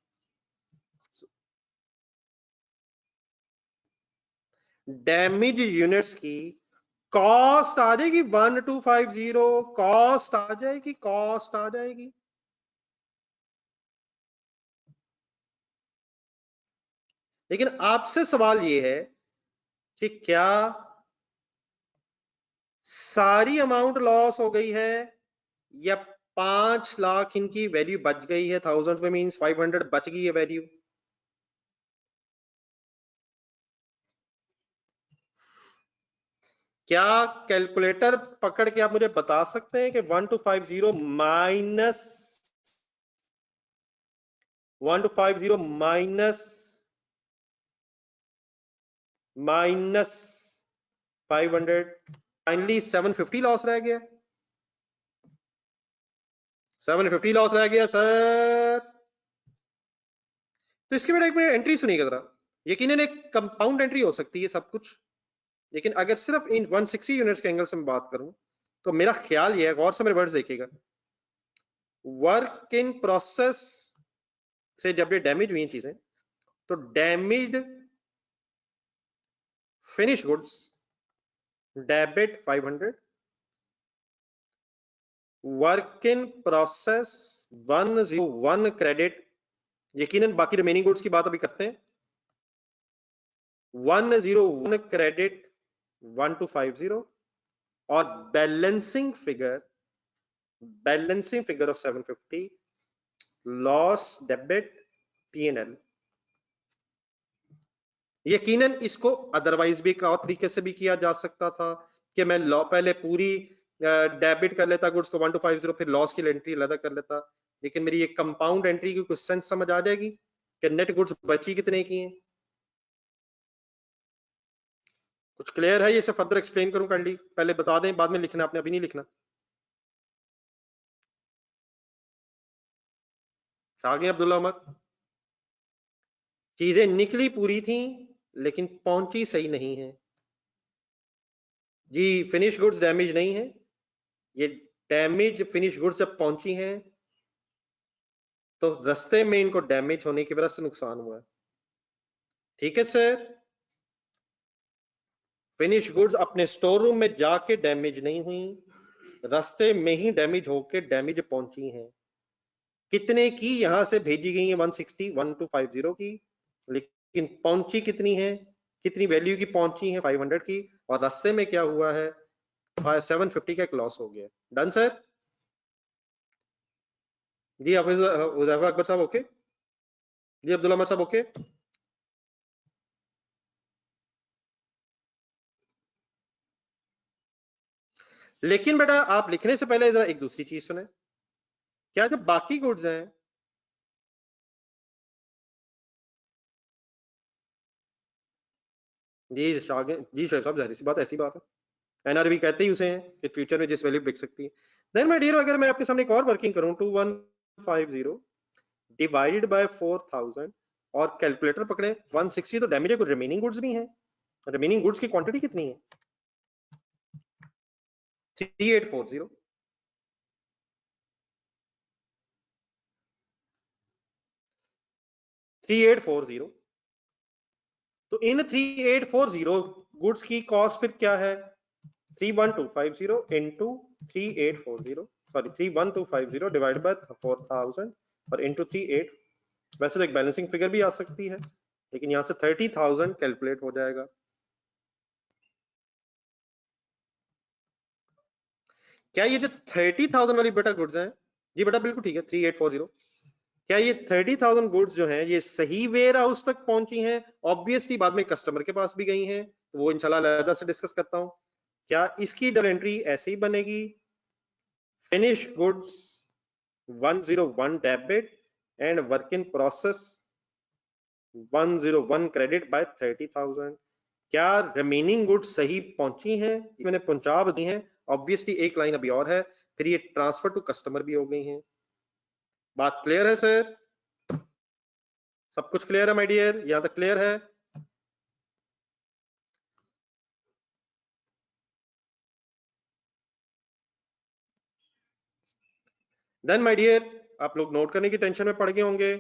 डैमेज यूनिट्स की कॉस्ट आ जाएगी 1250, कॉस्ट आ जाएगी, कॉस्ट आ जाएगी। लेकिन आपसे सवाल ये है कि क्या सारी अमाउंट लॉस हो गई है या 5 लाख इनकी वैल्यू बच गई है, थाउजेंड में मीन्स 500 बच गई है वैल्यू। क्या कैलकुलेटर पकड़ के आप मुझे बता सकते हैं कि 1250 माइनस 1250 माइनस 500, फाइनली 750 लॉस रह गया, 750 लॉस रह गया सर। तो इसके बाद एक में एंट्री सुनिएगा जरा, यकीनन एक कंपाउंड एंट्री हो सकती है सब कुछ, लेकिन अगर सिर्फ इन 160 यूनिट्स के एंगल से मैं बात करूं तो मेरा ख्याल यह है, गौर से मेरे वर्ड्स देखिएगा, वर्क इन प्रोसेस से जब ये डैमेज हुई चीजें तो damaged finish goods debit 500, work in process 101 credit, यकीनन बाकी रिमेनिंग गुड्स की बात अभी करते हैं, 101 क्रेडिट 1250 और balancing figure of 750 loss debit P&L। यकीनन इसको अदरवाइज भी और तरीके से भी किया जा सकता था कि मैं पहले पूरी डेबिट कर लेता गुड्स को 1250, फिर लॉस की एंट्री अलग कर लेता, लेकिन मेरी ये कंपाउंड एंट्री की कुछ सेंस समझ आ जाएगी कि नेट गुड्स बची कितने की हैं। कुछ क्लियर है? ये सब फर्दर एक्सप्लेन करूं काइंडली, पहले बता दें बाद में लिखना, आपने अभी नहीं लिखना। आगे अब्दुल्ला अहमद, चीजें निकली पूरी थी लेकिन पहुंची सही नहीं है जी। फिनिश गुड्स डैमेज नहीं है, ये डैमेज फिनिश गुड्स जब पहुंची हैं तो रास्ते में इनको डैमेज होने की वजह से नुकसान हुआ है। ठीक है सर, फिनिश गुड्स अपने स्टोर रूम में जाके डैमेज नहीं हुई, रास्ते में ही डैमेज होके डैमेज पहुंची हैं। कितने की यहां से भेजी गई है? 160 1250 की, लेकिन पहुंची कितनी है, कितनी वैल्यू की पहुंची है? 500 की, और रास्ते में क्या हुआ है? 750 का एक लॉस हो गया। Done sir? जी हाफिज हुज़ैफा अकबर साहब ओके? जी अब्दुल्ला अहमद साहब ओके? लेकिन बेटा आप लिखने से पहले एक दूसरी चीज सुने, क्या जो बाकी गुड्स हैं, जी जी शोएब साहब, जाहिर सी बात, ऐसी बात है, एनआरवी कहते ही उसे हैं कि फ्यूचर में जिस वैल्यू बिक सकती है। देन माय डियर, अगर मैं आपके सामने एक और वर्किंग करूं, 2150 डिवाइडेड बाय 4000 और कैलकुलेटर पकड़े 160, तो डैमेज है, कुछ रिमेनिंग गुड्स भी हैं। रिमेनिंग गुड्स की क्वांटिटी कितनी है? 3840। 3840, तो इन 3840 गुड्स की कॉस्ट फिर क्या है? 31250 इंटू 3840, सॉरी 31250 डिवाइड बाय 4000 और इंटू 38। वैसे तो एक बैलेंसिंग फिगर भी आ सकती है, लेकिन यहां से 30,000 कैलकुलेट हो जाएगा। क्या ये जो 30,000 वाली बेटा गुड्स हैं, जी बेटा बिल्कुल ठीक है 3840, क्या ये 30,000 गुड्स जो हैं ये सही वेयर हाउस तक पहुंची हैं? ऑब्वियसली बाद में कस्टमर के पास भी गई हैं, तो वो इंशाल्लाह अलग से डिस्कस करता हूं। क्या इसकी डबल एंट्री ऐसे ही बनेगी? Finish goods 101 debit and work in process 101 credit by 30,000। क्या रिमेनिंग गुड्स सही पहुंची हैं? मैंने पहुंचा दी हैं, ऑब्वियसली एक लाइन अभी और है, फिर ये ट्रांसफर टू कस्टमर भी हो गई हैं। बात क्लियर है सर? सब कुछ क्लियर है माय डियर? यहां तक क्लियर है? देन माय डियर, आप लोग नोट करने की टेंशन में पड़ गए होंगे,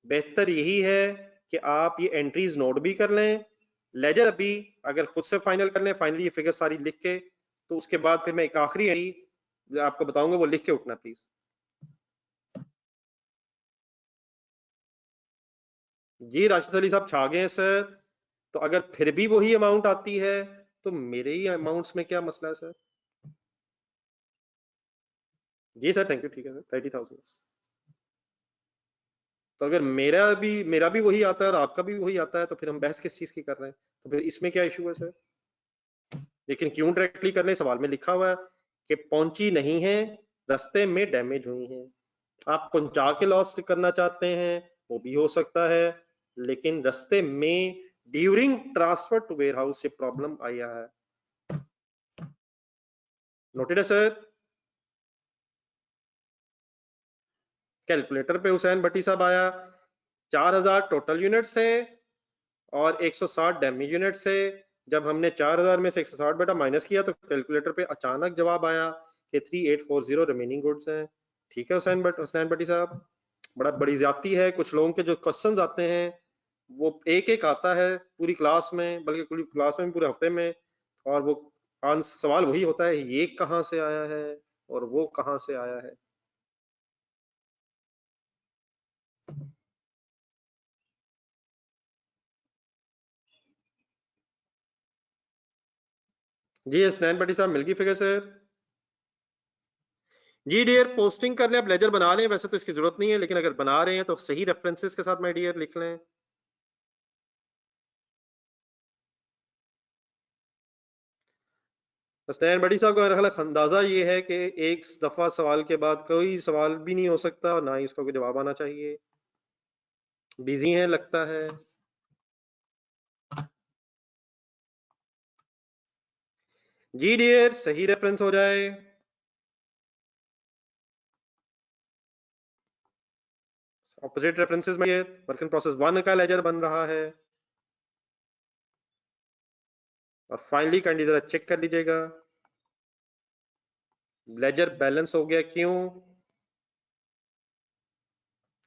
बेहतर यही है कि आप ये एंट्रीज नोट भी कर लें, लेजर अभी अगर खुद से फाइनल कर लें, फाइनली ये फिगर सारी लिख के, तो उसके बाद फिर मैं एक आखिरी एंट्री आपको बताऊंगा, वो लिख के उठना प्लीज। जी राशिद अली साहब छा गए हैं सर। तो अगर फिर भी वही अमाउंट आती है तो मेरे ही अमाउंट्स में क्या मसला है सर? जी सर थैंक यू, ठीक है सर 30,000। तो अगर मेरा भी वही आता है और आपका भी वही आता है तो फिर हम बहस किस चीज की कर रहे हैं? तो फिर इसमें क्या इशू है सर? लेकिन क्यों डायरेक्टली करने, सवाल में लिखा हुआ है कि पहुंची नहीं है, रास्ते में डैमेज हुई है। आप पहुंचा के लॉस करना चाहते हैं वो भी हो सकता है, लेकिन रास्ते में during transfer to warehouse से प्रॉब्लम आया है। नोटेड है सर? कैलकुलेटर पे हुसैन भट्टी साहब आया, 4000 टोटल यूनिट्स थे और 160 डैमेज यूनिट्स थे। जब हमने 4000 में से 160 बेटा माइनस किया तो कैलकुलेटर पे अचानक जवाब आया कि 3840 रिमेनिंग गुड्स हैं। ठीक है हुसैन भट्टी साहब, बड़ी ज्यादती है। कुछ लोगों के जो क्वेश्चंस आते हैं वो एक एक आता है पूरी क्लास में, बल्कि पूरी क्लास में पूरे हफ्ते में, और वो सवाल वही होता है ये कहाँ से आया है और वो कहाँ से आया है। जी हसनैन भट्टी साहब मिल गई फिगर सर? जी डियर पोस्टिंग कर लें, अब लेजर बना लें, वैसे तो इसकी जरूरत नहीं है लेकिन अगर बना रहे हैं तो सही रेफरेंसेस के साथ माय डियर लिख लें। हसनैन भट्टी साहब का मेरा ख्याल अंदाजा ये है कि एक दफा सवाल के बाद कोई सवाल भी नहीं हो सकता और ना ही उसका कोई जवाब आना चाहिए। बिजी हैं लगता है। जी डियर सही रेफरेंस हो जाए। ऑपोजिट रेफरेंसेस में वर्क इन प्रोसेस 1 का लेजर बन रहा है। और फाइनली कैंडी जरा चेक कर लीजिएगा, लेजर बैलेंस हो गया। क्यों?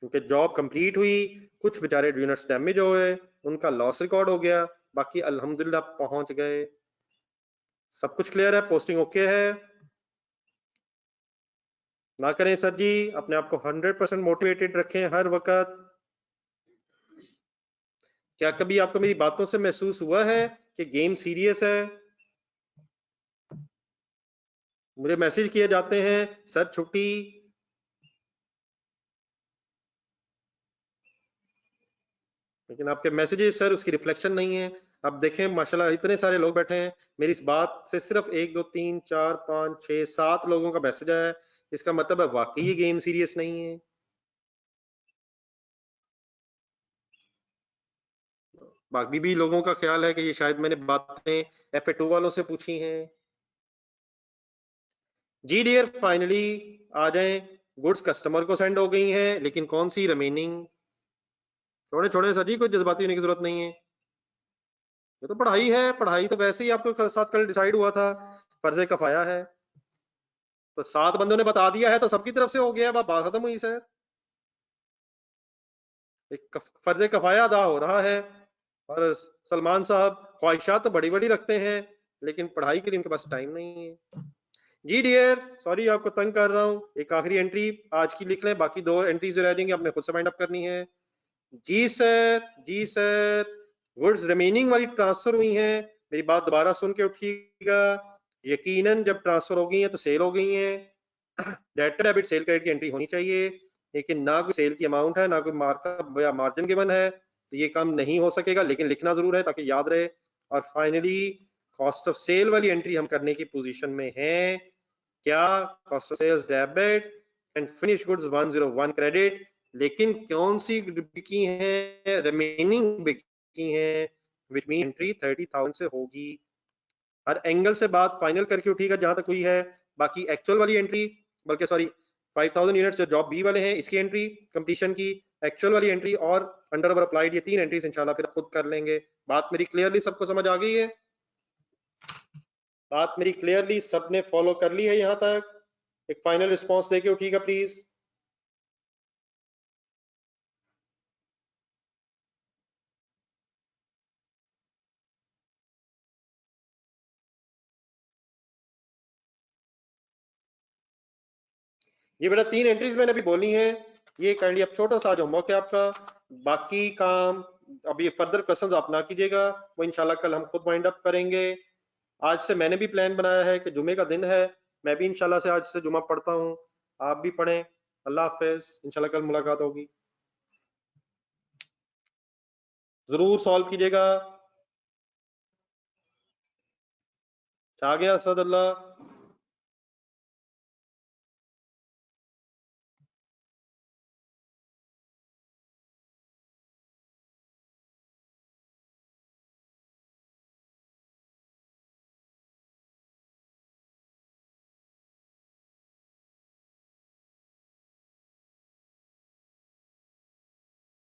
क्योंकि जॉब कंप्लीट हुई, कुछ बेचारे यूनिट्स डैमेज हो गए, उनका लॉस रिकॉर्ड हो गया, बाकी अल्हम्दुलिल्लाह पहुंच गए। सब कुछ क्लियर है, पोस्टिंग ओके है? ना करें सर जी, अपने आप को 100% मोटिवेटेड रखें हर वक्त। क्या कभी आपको मेरी बातों से महसूस हुआ है कि गेम सीरियस है? मुझे मैसेज किए जाते हैं सर छुट्टी, लेकिन आपके मैसेजेस सर उसकी रिफ्लेक्शन नहीं है। अब देखें माशाल्लाह इतने सारे लोग बैठे हैं, मेरी इस बात से सिर्फ 1 2 3 4 5 6 7 लोगों का मैसेज आया है, इसका मतलब है वाकई ये गेम सीरियस नहीं है। बाकी भी लोगों का ख्याल है कि ये शायद मैंने बातें FA2 वालों से पूछी हैं। जी डियर फाइनली आ जाएं, गुड्स कस्टमर को सेंड हो गई हैं, लेकिन कौन सी रिमेनिंग? छोड़े छोड़े सर जी, कोई जज्बाती होने की जरूरत नहीं है। ये तो पढ़ाई है, पढ़ाई तो वैसे ही आपके साथ कल डिसाइड हुआ था, फर्ज कफाया है। तो 7 बंदों ने बता दिया है तो सबकी तरफ से हो गया, अब बात खत्म हुई सर। एक फर्ज कफाया अदा हो रहा है। और सलमान साहब ख्वाहिशात तो बड़ी बड़ी रखते हैं लेकिन पढ़ाई के लिए उनके पास टाइम नहीं है। जी डियर सॉरी आपको तंग कर रहा हूँ, एक आखिरी एंट्री आज की लिख लें, बाकी 2 एंट्रीज रह जाएंगी, आपने खुद से माइंड अप करनी है। जी सर, जी सर, गुड्स रिमेनिंग वाली ट्रांसफर हुई हैं, मेरी बात दोबारा सुन के उठिएगा। यकीनन जब ट्रांसफर हो गई हैं तो सेल हो गई हैं। डेबिट डेबिट सेल क्रेडिट की एंट्री होनी चाहिए, लेकिन ना कोई सेल की अमाउंट है ना कोई मार्कअप या मार्जिन गिवन है, तो ये काम नहीं हो सकेगा, लेकिन लिखना जरूर है ताकि याद रहे। और फाइनली कॉस्ट ऑफ सेल वाली एंट्री हम करने की पोजीशन में हैं। क्या? Cost of sales debit and finish goods 101 credit, लेकिन कौन सी बिकी है? रिमेनिंग बिकी है, विच मीन एंट्री 30,000 से होगी। हर एंगल से बात फाइनल करके उठिएगा जहां तक हुई है। बाकी एक्चुअल वाली एंट्री, बल्कि सॉरी 5000 यूनिट्स जो जॉब बी वाले हैं इसकी एंट्री कंप्लीशन की, एक्चुअल वाली एंट्री और अंडर ओवर अप्लाइड, ये 3 एंट्रीज इंशाल्लाह फिर खुद कर लेंगे। बात मेरी क्लियरली सबको समझ आ गई है? बात मेरी क्लियरली सबने फॉलो कर ली है यहाँ तक? एक फाइनल रिस्पॉन्स देके उठिएगा प्लीज। ये बेटा 3 एंट्रीज मैंने अभी बोली हैं, ये काइंडली अब छोटा सा जो होमवर्क है आपका, बाकी काम अभी फर्दर क्वेश्चंस आप ना कीजिएगा, वो इंशाल्लाह कल हम खुद वाइंड अप करेंगे। आज से मैंने भी प्लान बनाया है कि जुमे का दिन है, मैं भी इंशाल्लाह से आज से जुमा पढ़ता हूँ, आप भी पढ़ें। अल्लाह हाफिज, इंशाल्लाह कल मुलाकात होगी। जरूर सॉल्व कीजिएगा। आ गया असदुल्लाह।